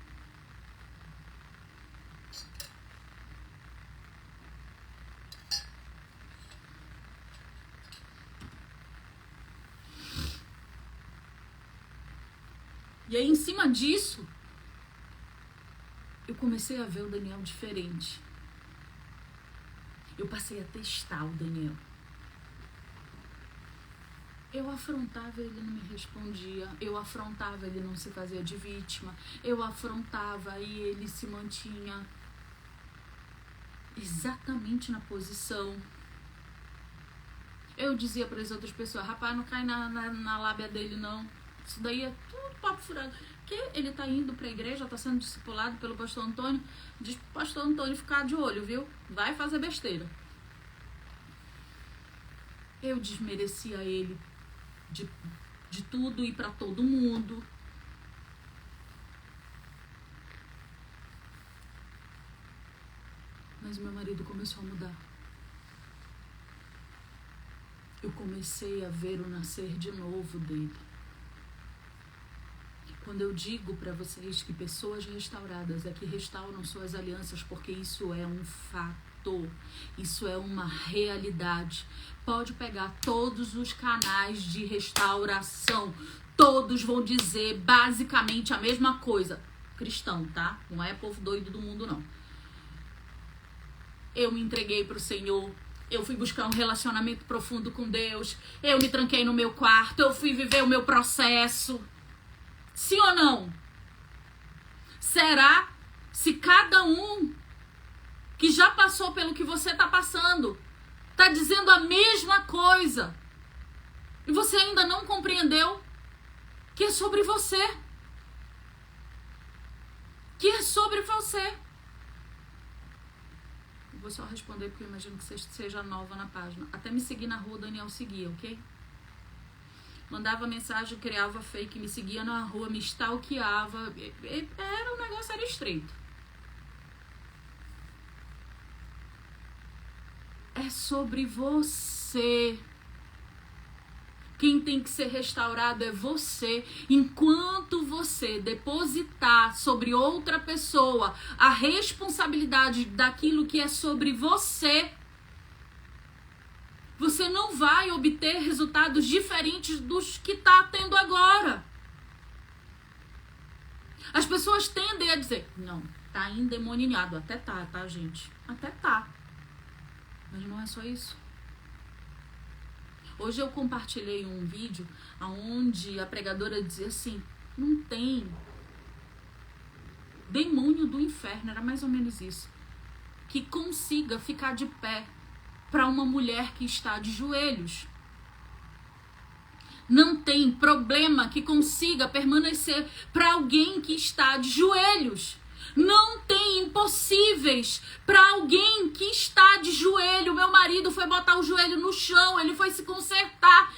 E aí, em cima disso, eu comecei a ver o Daniel diferente. Eu passei a testar o Daniel. Eu afrontava, ele não me respondia. Eu afrontava, ele não se fazia de vítima. Eu afrontava e ele se mantinha exatamente na posição. Eu dizia para as outras pessoas, rapaz, não cai na lábia dele, não. Isso daí é tudo papo furado. Que ele tá indo pra igreja, tá sendo discipulado pelo pastor Antônio. Diz pro pastor Antônio ficar de olho, viu? Vai fazer besteira. Eu desmerecia ele de tudo e pra todo mundo. Mas meu marido começou a mudar. Eu comecei a ver o nascer de novo dele. Quando eu digo para vocês que pessoas restauradas é que restauram suas alianças, porque isso é um fato, isso é uma realidade. Pode pegar todos os canais de restauração, todos vão dizer basicamente a mesma coisa. Cristão, tá? Não é povo doido do mundo, não. Eu me entreguei pro Senhor. Eu fui buscar um relacionamento profundo com Deus. Eu me tranquei no meu quarto. Eu fui viver o meu processo. Sim ou não? Será se cada um que já passou pelo que você está passando está dizendo a mesma coisa e você ainda não compreendeu que é sobre você? Que é sobre você. Eu vou só responder porque eu imagino que você seja nova na página. Até me seguir na rua, Daniel seguia, ok? Mandava mensagem, criava fake, me seguia na rua, me stalkeava. O negócio era estreito. É sobre você. Quem tem que ser restaurado é você. Enquanto você depositar sobre outra pessoa a responsabilidade daquilo que é sobre você, você não vai obter resultados diferentes dos que está tendo agora. As pessoas tendem a dizer, não, tá endemoniado. Até tá, gente? Até tá. Mas não é só isso. Hoje eu compartilhei um vídeo onde a pregadora dizia assim, não tem demônio do inferno, era mais ou menos isso, que consiga ficar de pé para uma mulher que está de joelhos. Não tem problema que consiga permanecer para alguém que está de joelhos. Não tem impossíveis para alguém que está de joelho. Meu marido foi botar o joelho no chão, ele foi se consertar.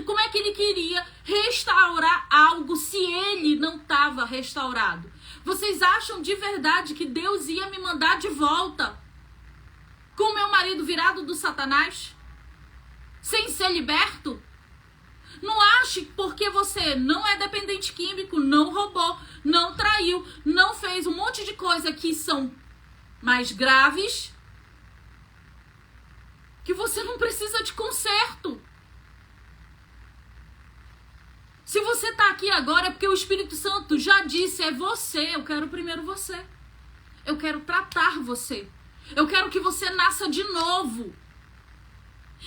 Como é que ele queria restaurar algo se ele não estava restaurado? Vocês acham de verdade que Deus ia me mandar de volta com meu marido virado do Satanás? Sem ser liberto? Não ache porque você não é dependente químico, não roubou, não traiu, não fez um monte de coisa que são mais graves, que você não precisa de conserto. Se você tá aqui agora é porque o Espírito Santo já disse, é você, eu quero primeiro você. Eu quero tratar você. Eu quero que você nasça de novo.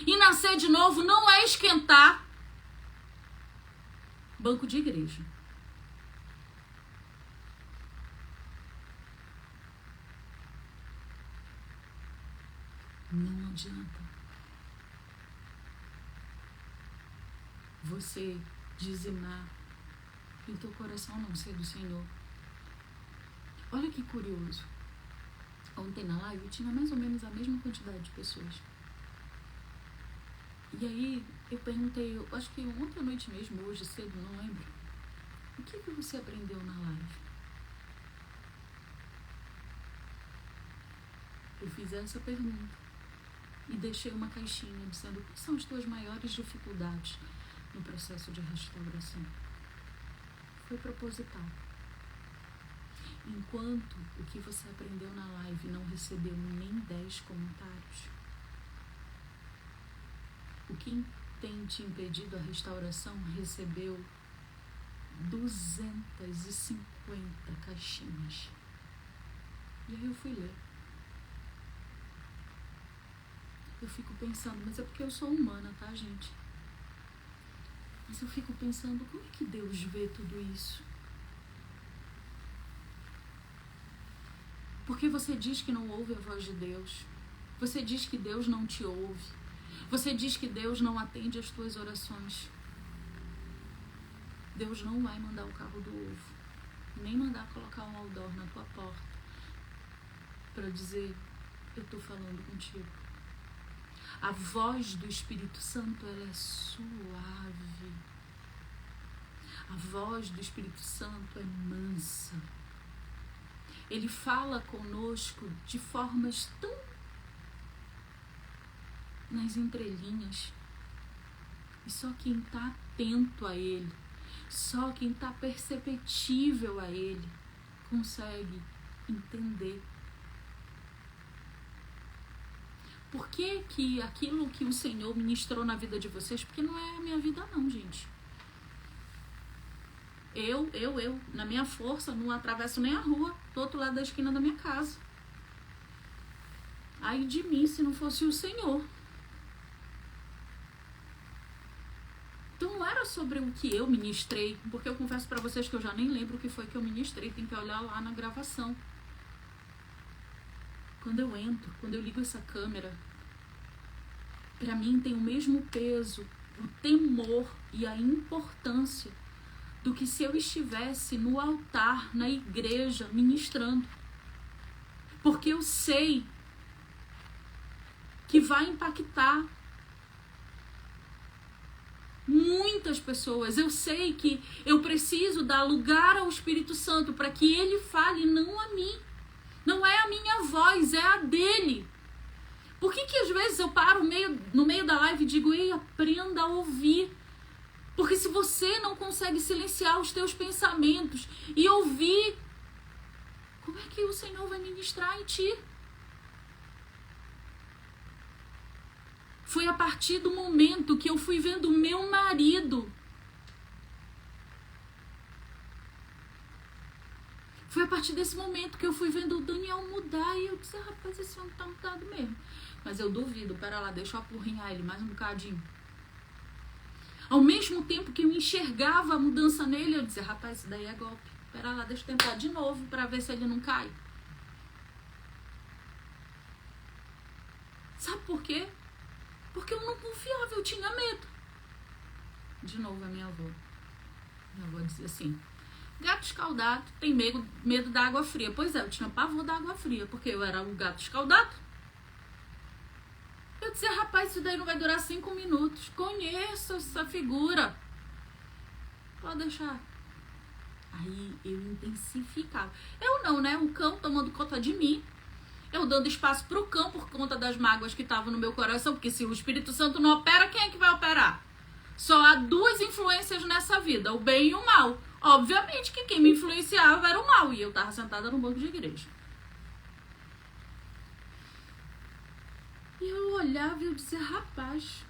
E nascer de novo não é esquentar banco de igreja. Não adianta você dizimar e o teu coração não ser do Senhor. Olha que curioso. Ontem na live tinha mais ou menos a mesma quantidade de pessoas. E aí eu perguntei, eu acho que ontem à noite mesmo, hoje cedo, não lembro. O que você aprendeu na live? Eu fiz essa pergunta e deixei uma caixinha dizendo quais são as tuas maiores dificuldades no processo de restauração. Foi proposital. Enquanto o que você aprendeu na live não recebeu nem 10 comentários, o que tem te impedido a restauração recebeu 250 caixinhas. E aí eu fui ler. Eu fico pensando, mas é porque eu sou humana, tá, gente? Mas eu fico pensando, como é que Deus vê tudo isso? Porque você diz que não ouve a voz de Deus. Você diz que Deus não te ouve. Você diz que Deus não atende às tuas orações. Deus não vai mandar o carro do ovo, nem mandar colocar um outdoor na tua porta para dizer, eu tô falando contigo. A voz do Espírito Santo, ela é suave. A voz do Espírito Santo é mansa. Ele fala conosco de formas tão nas entrelinhas. E só quem está atento a Ele, só quem está perceptível a Ele, consegue entender. Por que que aquilo que o Senhor ministrou na vida de vocês, porque não é a minha vida não, gente. Eu, na minha força, não atravesso nem a rua, do outro lado da esquina da minha casa. Ai de mim se não fosse o Senhor. Então não era sobre o que eu ministrei, porque eu confesso pra vocês que eu já nem lembro o que foi que eu ministrei, tem que olhar lá na gravação. Quando eu entro, quando eu ligo essa câmera, pra mim tem o mesmo peso, o temor e a importância do que se eu estivesse no altar, na igreja, ministrando. Porque eu sei que vai impactar muitas pessoas. Eu sei que eu preciso dar lugar ao Espírito Santo para que Ele fale, não a mim. Não é a minha voz, é a dele. Por que às vezes eu paro no meio da live e digo, ei, aprenda a ouvir. Porque se você não consegue silenciar os teus pensamentos e ouvir, como é que o Senhor vai ministrar em ti? Foi a partir do momento que eu fui vendo o meu marido partir desse momento que eu fui vendo o Daniel mudar, e eu disse, rapaz, esse homem tá mudado mesmo. Mas eu duvido, pera lá, deixa eu apurrinhar ele mais um bocadinho. Ao mesmo tempo que eu enxergava a mudança nele, eu dizia, rapaz, isso daí é golpe. Pera lá, deixa eu tentar de novo pra ver se ele não cai. Sabe por quê? Porque eu não confiava, eu tinha medo. De novo a minha avó. Minha avó dizia assim, gato escaldado tem medo da água fria. Pois é, eu tinha pavor da água fria, porque eu era o gato escaldado. Eu dizia, rapaz, isso daí não vai durar 5 minutos. Conheço essa figura. Pode deixar. Aí eu intensificava. Eu não, né? O cão tomando conta de mim. Eu dando espaço pro cão por conta das mágoas que estavam no meu coração. Porque se o Espírito Santo não opera, quem é que vai operar? Só há 2 influências nessa vida, o bem e o mal. Obviamente que quem me influenciava era o mal. E eu tava sentada no banco de igreja. E eu olhava e eu dizia, rapaz,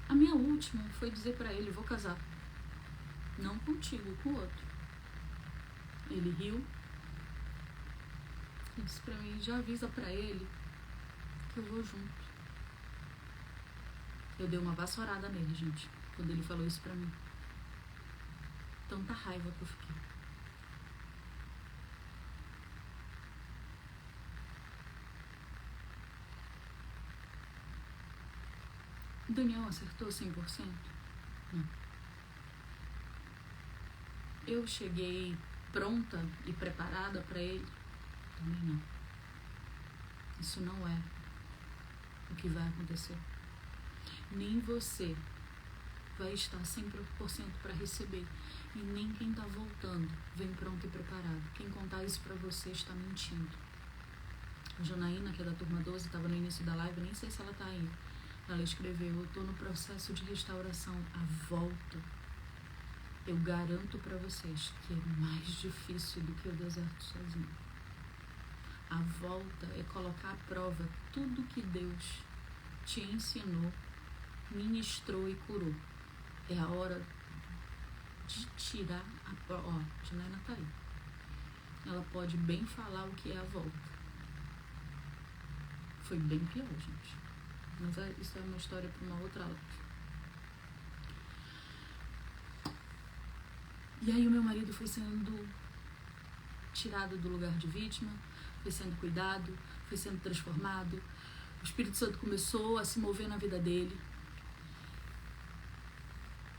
a minha última foi dizer pra ele, vou casar. Não contigo, com o outro. Ele riu. E disse pra mim, já avisa pra ele que eu vou junto. Eu dei uma vassourada nele, gente, quando ele falou isso pra mim. Tanta raiva que eu fiquei. O Daniel acertou 100%? Não. Eu cheguei pronta e preparada para ele? Também não. Isso não é o que vai acontecer. Nem você vai estar 100% para receber. E nem quem está voltando vem pronto e preparado. Quem contar isso para você está mentindo. A Janaína, que é da turma 12, estava no início da live, nem sei se ela está aí. Ela escreveu, eu estou no processo de restauração, a volta. Eu garanto para vocês que é mais difícil do que o deserto sozinho. A volta é colocar à prova tudo que Deus te ensinou, ministrou e curou. É a hora de tirar a prova. Ó, a Janaína tá aí. Ela pode bem falar o que é a volta. Foi bem pior, gente. Mas isso é uma história para uma outra live. E aí o meu marido foi sendo tirado do lugar de vítima, foi sendo cuidado, foi sendo transformado. O Espírito Santo começou a se mover na vida dele.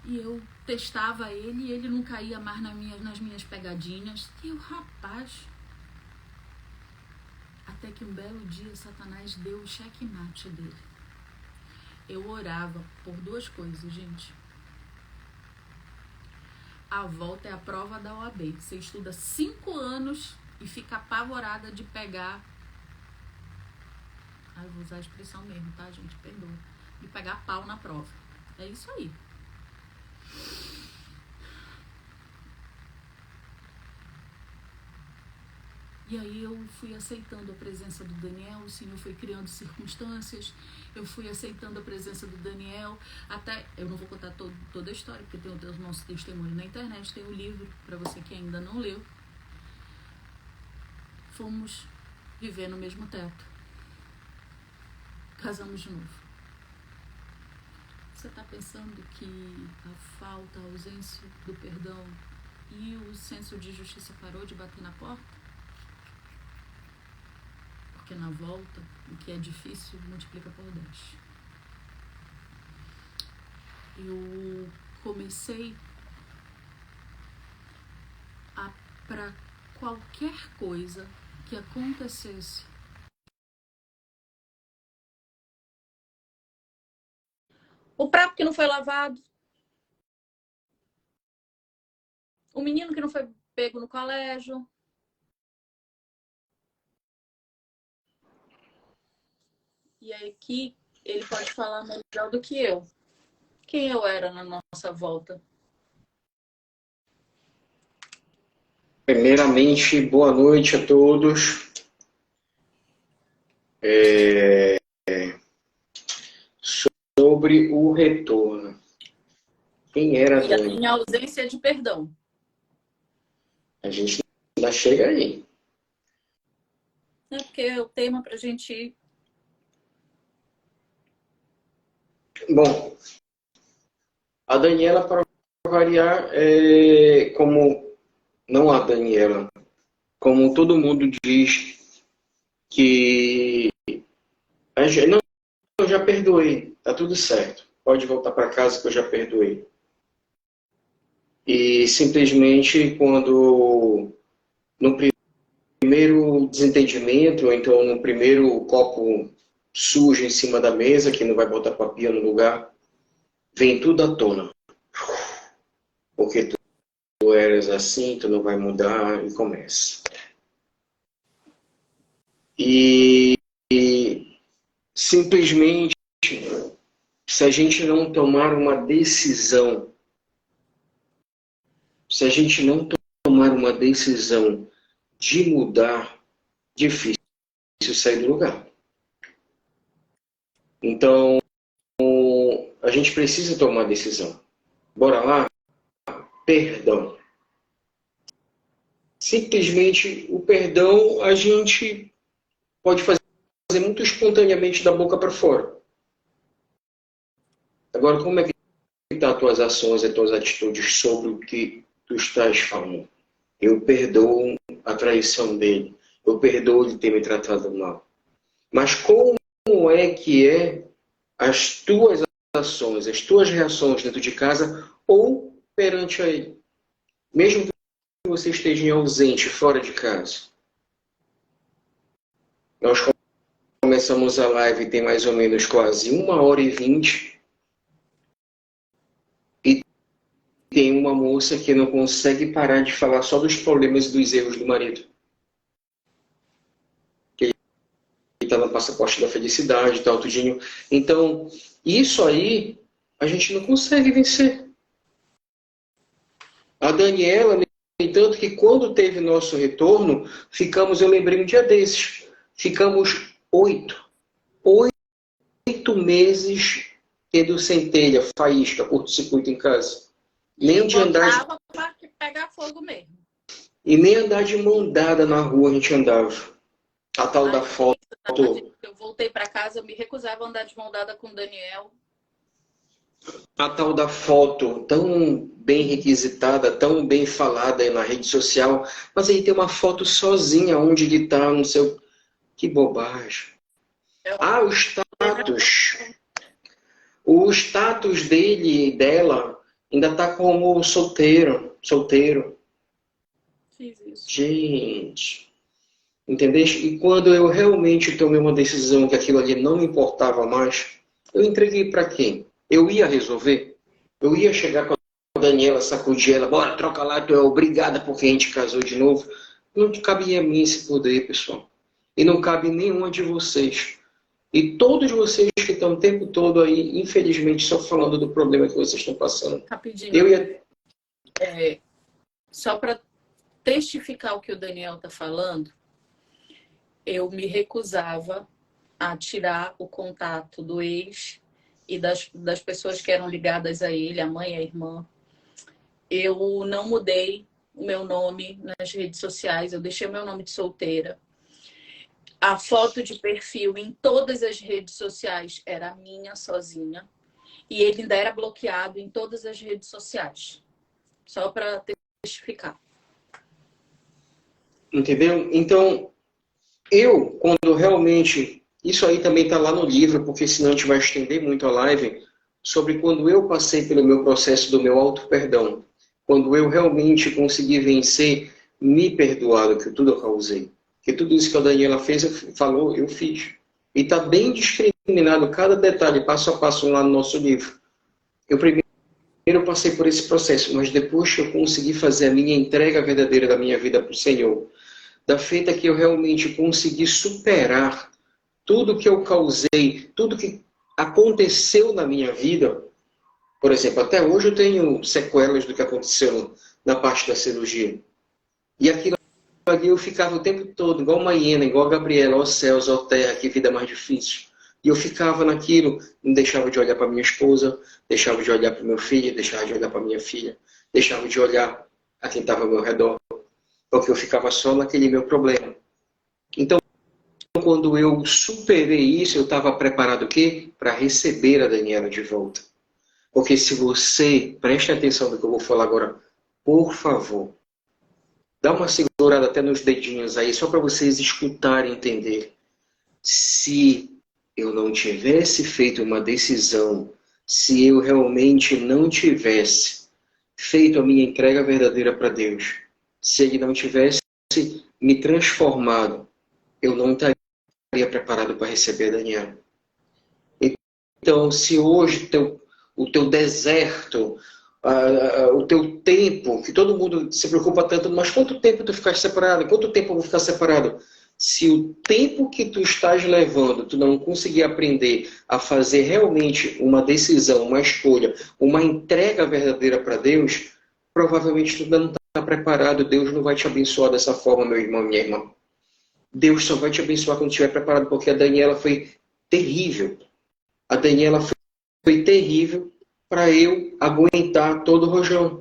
E eu testava ele e ele não caía mais nas minhas pegadinhas. E eu, rapaz... Até que um belo dia Satanás deu o checkmate dele. Eu orava por 2 coisas, gente. A volta é a prova da OAB. Você estuda 5 anos e fica apavorada de pegar... eu vou usar a expressão mesmo, tá, gente? Perdoa. De pegar pau na prova. É isso aí. E aí eu fui aceitando a presença do Daniel, o Senhor foi criando circunstâncias, eu fui aceitando a presença do Daniel, até, eu não vou contar toda a história, porque tem o nosso testemunho na internet, tem o livro, para você que ainda não leu. Fomos viver no mesmo teto. Casamos de novo. Você está pensando que a falta, a ausência do perdão e o senso de justiça parou de bater na porta? Porque na volta, o que é difícil multiplica por 10. Eu comecei para qualquer coisa que acontecesse, o prato que não foi lavado, o menino que não foi pego no colégio, e aí aqui ele pode falar melhor do que eu. Quem eu era na nossa volta? Primeiramente, boa noite a todos. Sobre o retorno. Quem era E a Dani? minha ausência de perdão. A gente ainda chega aí. É porque é o tema pra gente ir. Bom, a Daniela, para variar, como, não a Daniela, como todo mundo diz que não, eu já perdoei, tá tudo certo. Pode voltar para casa que eu já perdoei. E simplesmente quando no primeiro desentendimento, ou então no primeiro copo sujo em cima da mesa, que não vai botar papinha no lugar, vem tudo à tona. Porque tu eras assim, tu não vai mudar, e começa. E simplesmente, se a gente não tomar uma decisão, se a gente não tomar uma decisão de mudar, difícil sair do lugar. Então, a gente precisa tomar decisão. Bora lá? Perdão. Simplesmente o perdão a gente pode fazer muito espontaneamente da boca para fora. Agora, como é que estão as tuas ações e as tuas atitudes sobre o que tu estás falando? Eu perdoo a traição dele. Eu perdoo ele ter me tratado mal. Mas como é que as tuas ações, as tuas reações dentro de casa ou perante a ele? Mesmo que você esteja ausente, fora de casa. Nós começamos a live tem mais ou menos quase 1h20 e tem uma moça que não consegue parar de falar só dos problemas e dos erros do marido. Ele está no passaporte da felicidade e tal, tudinho. Então, isso aí a gente não consegue vencer. A Daniela, no entanto, que quando teve nosso retorno, eu lembrei um dia desses, ficamos 8 meses tendo centelha, faísca, curto-circuito em casa. Nem de andar para pegar fogo mesmo. E nem andar de mão dada na rua a gente andava. A tal da foto. Eu voltei para casa, eu me recusava a andar de mão dada com o Daniel. A tal da foto tão bem requisitada, tão bem falada aí na rede social, mas aí tem uma foto sozinha onde ele está, não sei o... Que bobagem. Ah, o status. O status dele e dela ainda está como solteiro. Fiz isso. Gente, entendeu? E quando eu realmente tomei uma decisão que aquilo ali não me importava mais, eu entreguei para quem? Eu ia resolver? Eu ia chegar com a Daniela, sacudir ela, bora, troca lá, tu é obrigada porque a gente casou de novo. Não cabia a mim esse poder, pessoal. E não cabe nenhuma de vocês. E todos vocês que estão o tempo todo aí, infelizmente, só falando do problema que vocês estão passando. Rapidinho. Eu ia... Só para testificar o que o Daniel está falando, eu me recusava a tirar o contato do ex e das pessoas que eram ligadas a ele, a mãe e a irmã. Eu não mudei o meu nome nas redes sociais, eu deixei o meu nome de solteira. A foto de perfil em todas as redes sociais era minha, sozinha. E ele ainda era bloqueado em todas as redes sociais. Só para testificar. Entendeu? Então, quando realmente... Isso aí também está lá no livro, porque senão a gente vai estender muito a live, sobre quando eu passei pelo meu processo do meu auto-perdão. Quando eu realmente consegui vencer, me perdoar do que tudo eu causei. Porque tudo isso que a Daniela falou, eu fiz. E está bem discriminado cada detalhe, passo a passo lá no nosso livro. Eu primeiro passei por esse processo, mas depois que eu consegui fazer a minha entrega verdadeira da minha vida para o Senhor, da feita que eu realmente consegui superar tudo que eu causei, tudo que aconteceu na minha vida. Por exemplo, até hoje eu tenho sequelas do que aconteceu na parte da cirurgia. E aquilo ali eu ficava o tempo todo, igual uma hiena, igual a Gabriela, ó céus, ó terra, que vida mais difícil. E eu ficava naquilo, não deixava de olhar para minha esposa, deixava de olhar para meu filho, deixava de olhar para minha filha, deixava de olhar a quem estava ao meu redor. porque eu ficava só naquele meu problema. Então, quando eu superei isso, eu estava preparado o quê? Para receber a Daniela de volta. Porque se você, preste atenção no que eu vou falar agora, por favor, dá uma segurada até nos dedinhos aí, só para vocês escutarem e entender. Se eu não tivesse feito uma decisão, se eu realmente não tivesse feito a minha entrega verdadeira para Deus, se Ele não tivesse me transformado, eu não estaria preparado para receber a Daniela. Então, se hoje o teu deserto, o teu tempo, que todo mundo se preocupa tanto, mas quanto tempo tu ficaste separado? Quanto tempo eu vou ficar separado? Se o tempo que tu estás levando, tu não conseguir aprender a fazer realmente uma decisão, uma escolha, uma entrega verdadeira para Deus, provavelmente tu ainda não está preparado. Deus não vai te abençoar dessa forma, meu irmão, minha irmã. Deus só vai te abençoar quando estiver preparado, porque a Daniela foi terrível. A Daniela foi terrível para eu aguentar todo o rojão.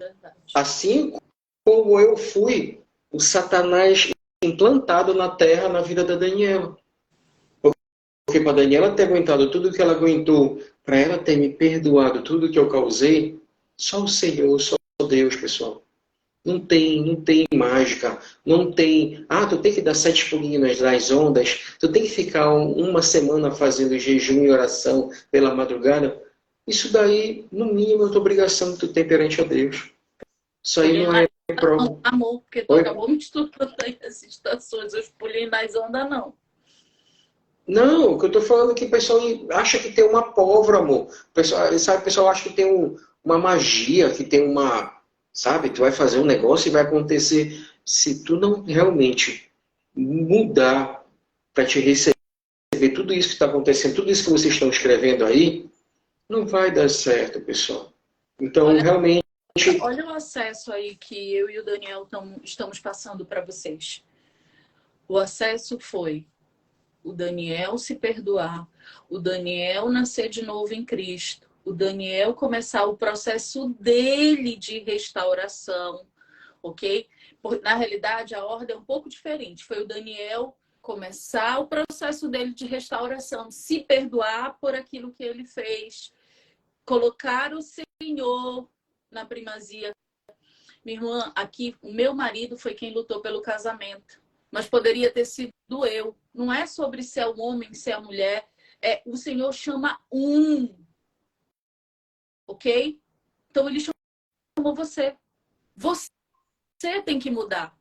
Assim como eu fui o Satanás implantado na terra na vida da Daniela. Porque para a Daniela ter aguentado tudo que ela aguentou, para ela ter me perdoado tudo que eu causei, só o Senhor, só Deus, pessoal. Não tem mágica, não tem... tu tem que dar 7 pulinhos nas ondas, tu tem que ficar uma semana fazendo jejum e oração pela madrugada. Isso daí, no mínimo, é a tua obrigação que tu tem perante a Deus. Isso aí não é prova. Amor, porque tu acabou misturando aí as situações, os pulinhos nas ondas, não. Não, o que eu estou falando é que o pessoal acha que tem uma pólvora, amor. O pessoal acha que tem uma magia, que tem uma... Sabe, tu vai fazer um negócio e vai acontecer. Se tu não realmente mudar para te receber tudo isso que está acontecendo, tudo isso que vocês estão escrevendo aí, não vai dar certo, pessoal. Então, realmente... Olha o acesso aí que eu e o Daniel estamos passando para vocês. O acesso foi o Daniel se perdoar, o Daniel nascer de novo em Cristo, o Daniel começar o processo dele de restauração, ok? Na realidade, a ordem é um pouco diferente. Foi o Daniel começar o processo dele de restauração, se perdoar por aquilo que ele fez, colocar o Senhor na primazia. Minha irmã, aqui, o meu marido foi quem lutou pelo casamento, mas poderia ter sido eu. Não é sobre se é o homem, se é a mulher. O Senhor chama um. Ok? Então ele chamou você. Você tem que mudar.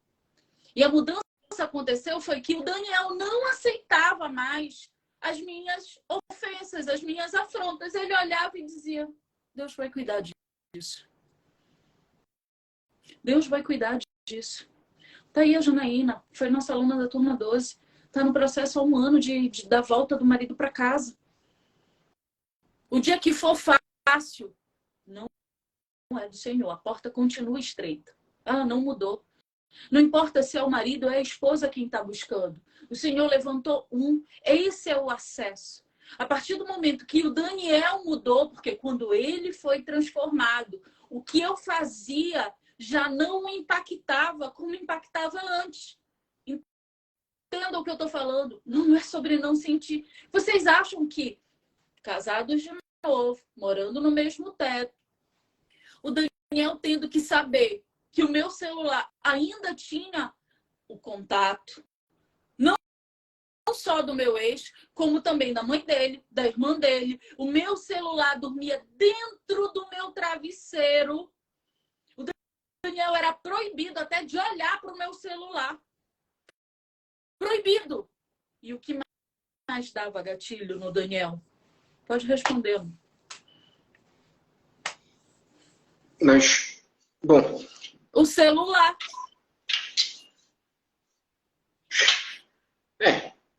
E a mudança que aconteceu foi que o Daniel não aceitava mais as minhas ofensas, as minhas afrontas. Ele olhava e dizia: Deus vai cuidar disso. Deus vai cuidar disso. Tá aí a Janaína, foi nossa aluna da turma 12. Tá no processo há um ano da volta do marido para casa. O dia que for fácil, não é do Senhor. A porta continua estreita. Ela não mudou. Não importa se é o marido ou é a esposa quem está buscando. O Senhor levantou um. Esse é o acesso. A partir do momento que o Daniel mudou, porque quando ele foi transformado, o que eu fazia já não o impactava como impactava antes. Entendam o que eu estou falando. Não é sobre não sentir. Vocês acham que casados de novo, morando no mesmo teto, o Daniel tendo que saber que o meu celular ainda tinha o contato, não só do meu ex, como também da mãe dele, da irmã dele. O meu celular dormia dentro do meu travesseiro. O Daniel era proibido até de olhar para o meu celular. Proibido. E o que mais dava gatilho no Daniel? Pode responder. Mas, bom... O celular.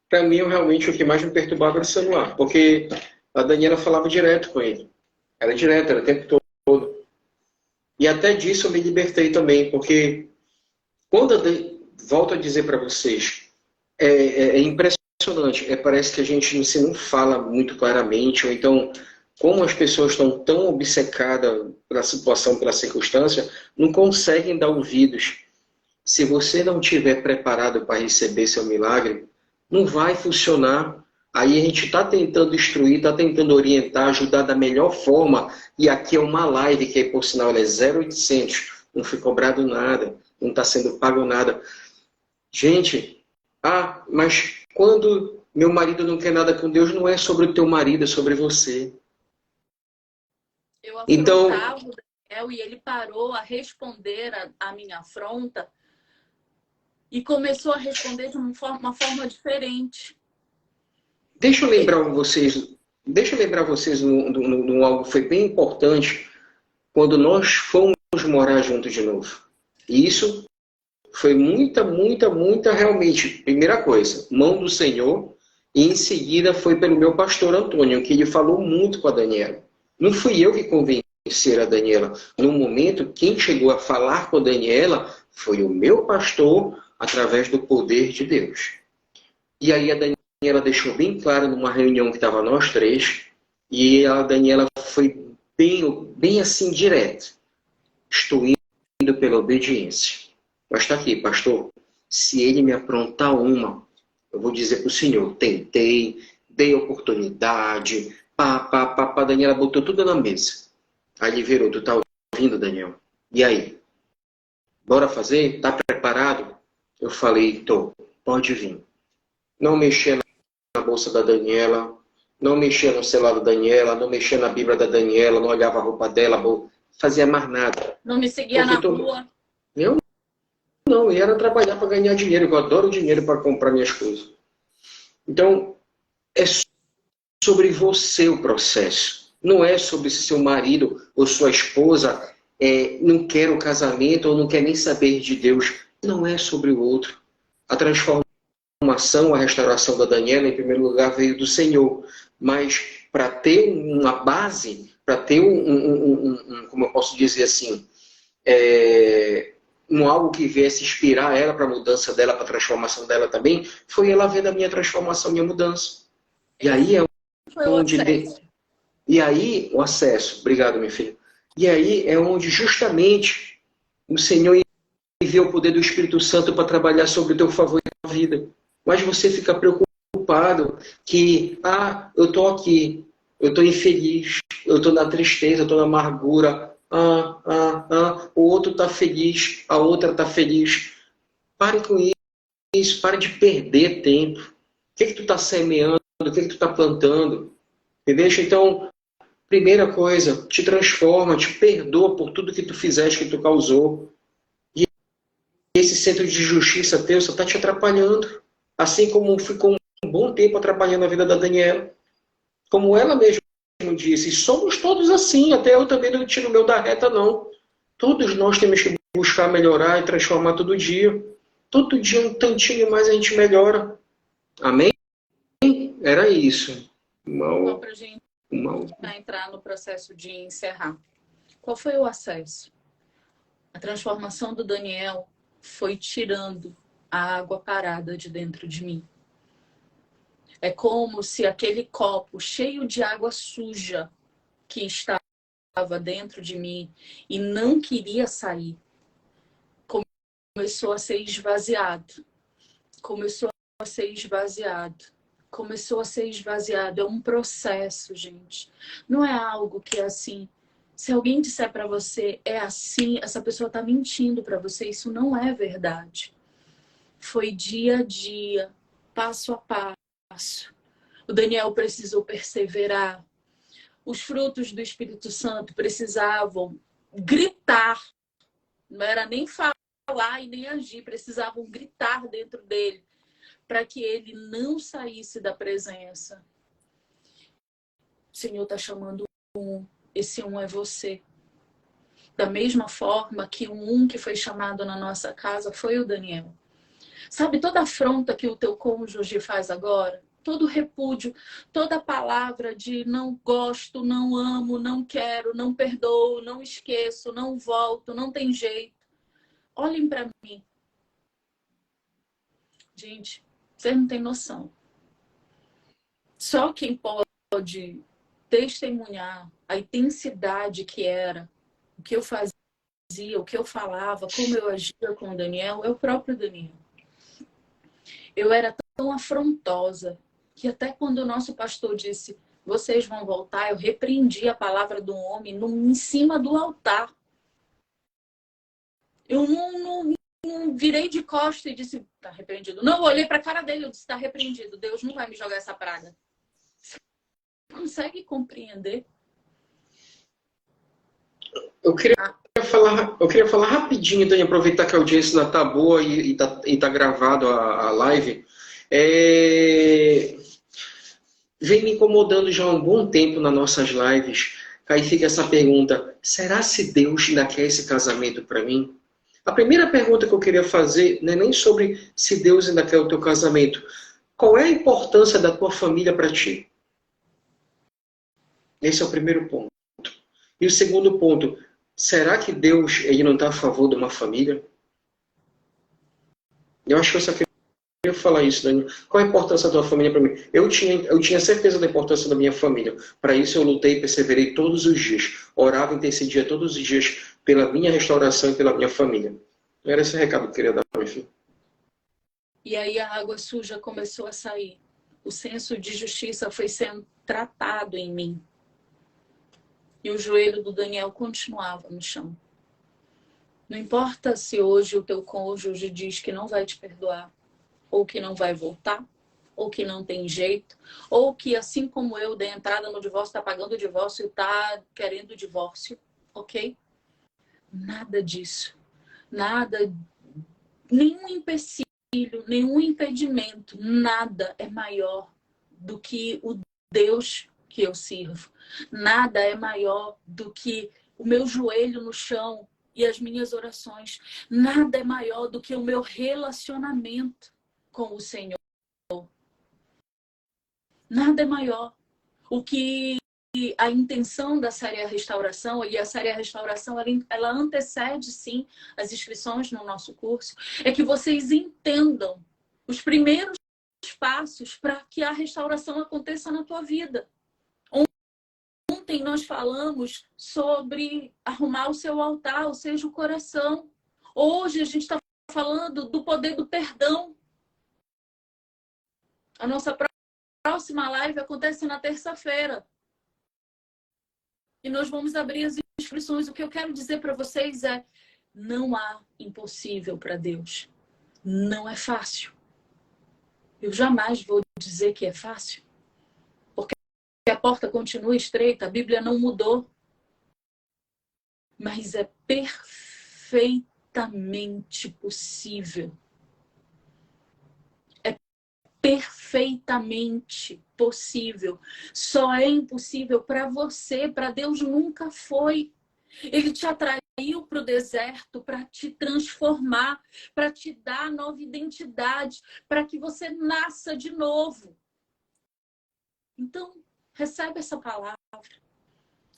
Para mim, realmente, o que mais me perturbava era o celular. Porque a Daniela falava direto com ele. Era direto, era o tempo todo. E até disso eu me libertei também. Porque, quando volto a dizer para vocês, é impressionante. Parece que a gente não fala muito claramente. Ou então, como as pessoas estão tão obcecadas pela situação, pela circunstância, não conseguem dar ouvidos. Se você não estiver preparado para receber seu milagre, não vai funcionar. Aí a gente está tentando instruir, está tentando orientar, ajudar da melhor forma. E aqui é uma live que, por sinal, ela é 0800. Não foi cobrado nada, não está sendo pago nada. Gente, mas quando meu marido não quer nada com Deus, não é sobre o teu marido, é sobre você. Eu Então, afrontava o Daniel e ele parou a responder a minha afronta e começou a responder de uma forma diferente. deixa eu lembrar vocês num algo que foi bem importante quando nós fomos morar juntos de novo. E isso foi muita, realmente, primeira coisa, mão do Senhor, e em seguida foi pelo meu pastor Antônio, que ele falou muito com a Daniela. Não fui eu que convenci a Daniela. No momento, quem chegou a falar com a Daniela foi o meu pastor, através do poder de Deus. E aí a Daniela deixou bem claro numa reunião que estava nós três, e a Daniela foi bem assim, direto. Estou indo pela obediência. Mas está aqui, pastor. Se ele me aprontar uma, eu vou dizer para o senhor, tentei, dei oportunidade, pá. Daniela botou tudo na mesa. Aí ele virou, tu tá ouvindo, Daniel? E aí? Bora fazer? Tá preparado? Eu falei, tô, pode vir. Não mexer na bolsa da Daniela, não mexia no celular da Daniela, não mexia na Bíblia da Daniela, não olhava a roupa dela, fazia mais nada. Não me seguia na rua. Eu não, eu era trabalhar para ganhar dinheiro, eu adoro dinheiro para comprar minhas coisas. Então, é sobre você o processo. Não é sobre se seu marido ou sua esposa não quer o casamento ou não quer nem saber de Deus. Não é sobre o outro. A transformação, a restauração da Daniela, em primeiro lugar, veio do Senhor. Mas para ter uma base, para ter como eu posso dizer assim, algo que viesse inspirar ela para a mudança dela, para a transformação dela também, foi ela vendo a minha transformação, minha mudança. E aí é Foi o acesso. E aí, o acesso, obrigado, minha filha. E aí é onde justamente o Senhor envia o poder do Espírito Santo para trabalhar sobre o teu favor e a vida. Mas você fica preocupado que, eu estou aqui, eu estou infeliz, eu estou na tristeza, eu estou na amargura, o outro está feliz, a outra está feliz. Pare com isso, pare de perder tempo. O que tu está semeando? O que tu está plantando? Entendeu? Então, primeira coisa, te transforma, te perdoa por tudo que tu fizeste, que tu causou. E esse centro de justiça teu só está te atrapalhando. Assim como ficou um bom tempo atrapalhando a vida da Daniela. Como ela mesma disse, somos todos assim, até eu também não tiro o meu da reta, não. Todos nós temos que buscar melhorar e transformar todo dia. Todo dia um tantinho mais a gente melhora. Amém? Era isso. Só para a gente entrar no processo de encerrar. Qual foi o acesso? A transformação do Daniel foi tirando a água parada de dentro de mim. É como se aquele copo cheio de água suja que estava dentro de mim e não queria sair, começou a ser esvaziado. Começou a ser esvaziado. Começou a ser esvaziado. É um processo, gente. Não é algo que é assim. Se alguém disser para você é assim, essa pessoa está mentindo para você. Isso não é verdade. Foi dia a dia, passo a passo. O Daniel precisou perseverar. Os frutos do Espírito Santo precisavam gritar. Não era nem falar e nem agir. Precisavam gritar dentro dele para que ele não saísse da presença. O Senhor está chamando um. Esse um é você. Da mesma forma que um que foi chamado na nossa casa foi o Daniel. Sabe toda afronta que o teu cônjuge faz agora? Todo repúdio, toda palavra de não gosto, não amo, não quero, não perdoo, não esqueço, não volto, não tem jeito. Olhem para mim. Gente, vocês não têm noção. Só quem pode testemunhar a intensidade que era o que eu fazia o que eu falava, como eu agia com o Daniel, é o próprio Daniel. Eu era tão afrontosa que até quando o nosso pastor disse, vocês vão voltar, eu repreendi a palavra do homem em cima do altar. Eu não virei de costas e disse, tá repreendido. Não, eu olhei para a cara dele, eu disse, tá repreendido. Deus não vai me jogar essa praga. Você consegue compreender? Eu queria falar rapidinho, Dani, aproveitar que a audiência ainda tá boa e tá gravado a live. Vem me incomodando já há um bom tempo nas nossas lives. Aí fica essa pergunta: será se Deus ainda quer esse casamento para mim? A primeira pergunta que eu queria fazer não é nem sobre se Deus ainda quer o teu casamento. Qual é a importância da tua família para ti? Esse é o primeiro ponto. E o segundo ponto, será que Deus ele não está a favor de uma família? Eu acho que eu só queria falar isso, Dani. Qual a importância da tua família para mim? Eu tinha certeza da importância da minha família. Para isso eu lutei e perseverei todos os dias. Orava e intercedia todos os dias pela minha restauração e pela minha família. Era esse o recado que eu queria dar, meu filho. E aí a água suja começou a sair. O senso de justiça foi sendo tratado em mim. E o joelho do Daniel continuava no chão. Não importa se hoje o teu cônjuge diz que não vai te perdoar, ou que não vai voltar, ou que não tem jeito, ou que, assim como eu, dei entrada no divórcio, está pagando o divórcio e está querendo o divórcio, ok? Nada disso. Nada, nenhum empecilho, nenhum impedimento, nada é maior do que o Deus que eu sirvo. Nada é maior do que o meu joelho no chão e as minhas orações. Nada é maior do que o meu relacionamento com o Senhor. Nada é maior. O que a intenção da série Restauração, e a série Restauração, ela antecede, sim, as inscrições no nosso curso, é que vocês entendam os primeiros passos para que a restauração aconteça na tua vida. Ontem nós falamos sobre arrumar o seu altar, ou seja, o coração. Hoje a gente está falando do poder do perdão. A nossa próxima live acontece na terça-feira. E nós vamos abrir as inscrições. O que eu quero dizer para vocês é: não há impossível para Deus. Não é fácil. Eu jamais vou dizer que é fácil. Porque a porta continua estreita, a Bíblia não mudou. Mas é perfeitamente possível. É perfeitamente possível. Só é impossível para você, para Deus nunca foi. Ele te atraiu para o deserto para te transformar, para te dar nova identidade, para que você nasça de novo. Então, recebe essa palavra.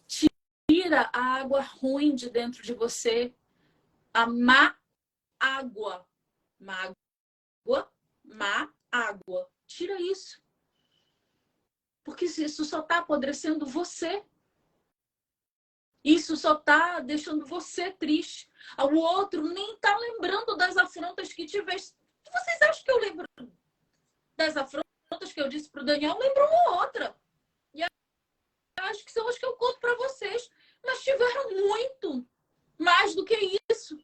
Tira a água ruim de dentro de você, a má água. Má água. Tira isso. Porque isso só está apodrecendo você. Isso só está deixando você triste. O outro nem está lembrando das afrontas que tive. Vocês acham que eu lembro das afrontas que eu disse para o Daniel? Eu lembro uma ou outra. E acho que são as que eu conto para vocês. Mas tiveram muito mais do que isso.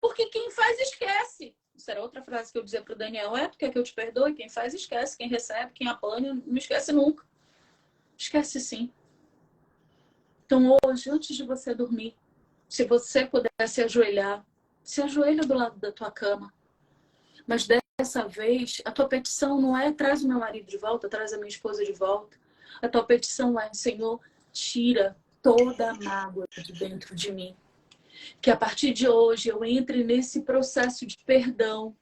Porque quem faz, esquece. Isso era outra frase que eu dizia para o Daniel. Tu quer que eu te perdoe? Quem faz, esquece. Quem recebe, quem apanha, não esquece nunca. Esquece sim. Então hoje, antes de você dormir, se você puder se ajoelhar, se ajoelha do lado da tua cama. Mas dessa vez, a tua petição não é: traz o meu marido de volta, traz a minha esposa de volta. A tua petição é: Senhor, tira toda a mágoa de dentro de mim. Que a partir de hoje eu entre nesse processo de perdão.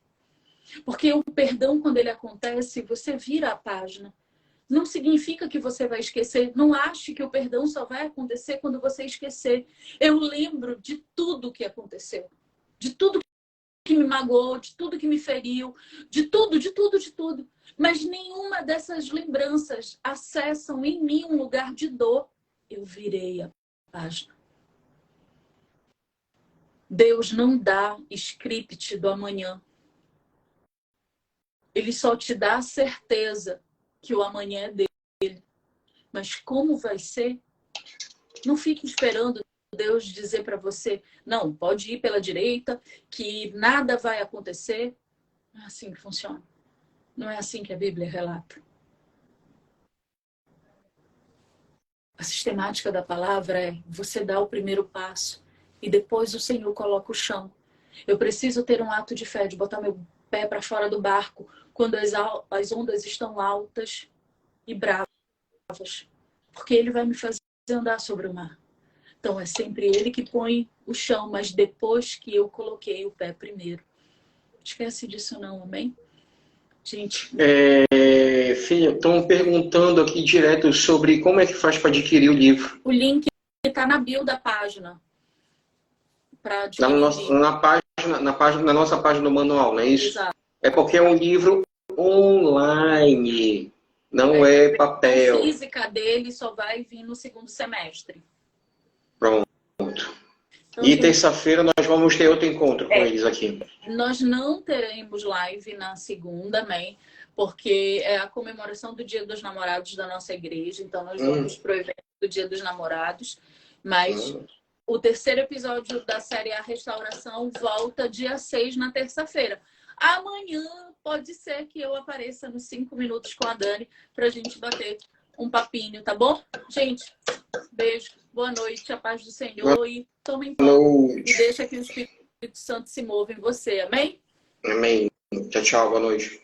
Porque o perdão, quando ele acontece, você vira a página. Não significa que você vai esquecer. Não ache que o perdão só vai acontecer quando você esquecer. Eu lembro de tudo que aconteceu. De tudo que me magoou, de tudo que me feriu, de tudo, de tudo, de tudo. Mas nenhuma dessas lembranças acessam em mim um lugar de dor. Eu virei a página. Deus não dá script do amanhã. Ele só te dá a certeza que o amanhã é dele. Mas como vai ser? Não fique esperando Deus dizer para você, não, pode ir pela direita, que nada vai acontecer. Não é assim que funciona. Não é assim que a Bíblia relata. A sistemática da palavra é você dá o primeiro passo e depois o Senhor coloca o chão. Eu preciso ter um ato de fé, de botar meu pé para fora do barco quando as ondas estão altas e bravas, porque Ele vai me fazer andar sobre o mar. Então é sempre Ele que põe o chão, mas depois que eu coloquei o pé primeiro. Esquece disso não, amém? Gente. Filha, estão perguntando aqui direto sobre como é que faz para adquirir o livro. O link está na bio da página. Na nossa página do manual, não é isso? Exato. É porque é um livro online, não é papel. A física dele só vai vir no segundo semestre. Pronto. Então, e terça-feira nós vamos ter outro encontro com eles aqui. Nós não teremos live na segunda, amém? Porque é a comemoração do Dia dos Namorados da nossa igreja. Então nós vamos pro evento do Dia dos Namorados. Mas o terceiro episódio da série A Restauração volta dia 6 na terça-feira. Amanhã pode ser que eu apareça nos 5 minutos com a Dani pra gente bater um papinho, tá bom? Gente, beijo, boa noite, a paz do Senhor e tomem pão e deixa que o Espírito Santo se mova em você, amém? Amém. Tchau, tchau, boa noite.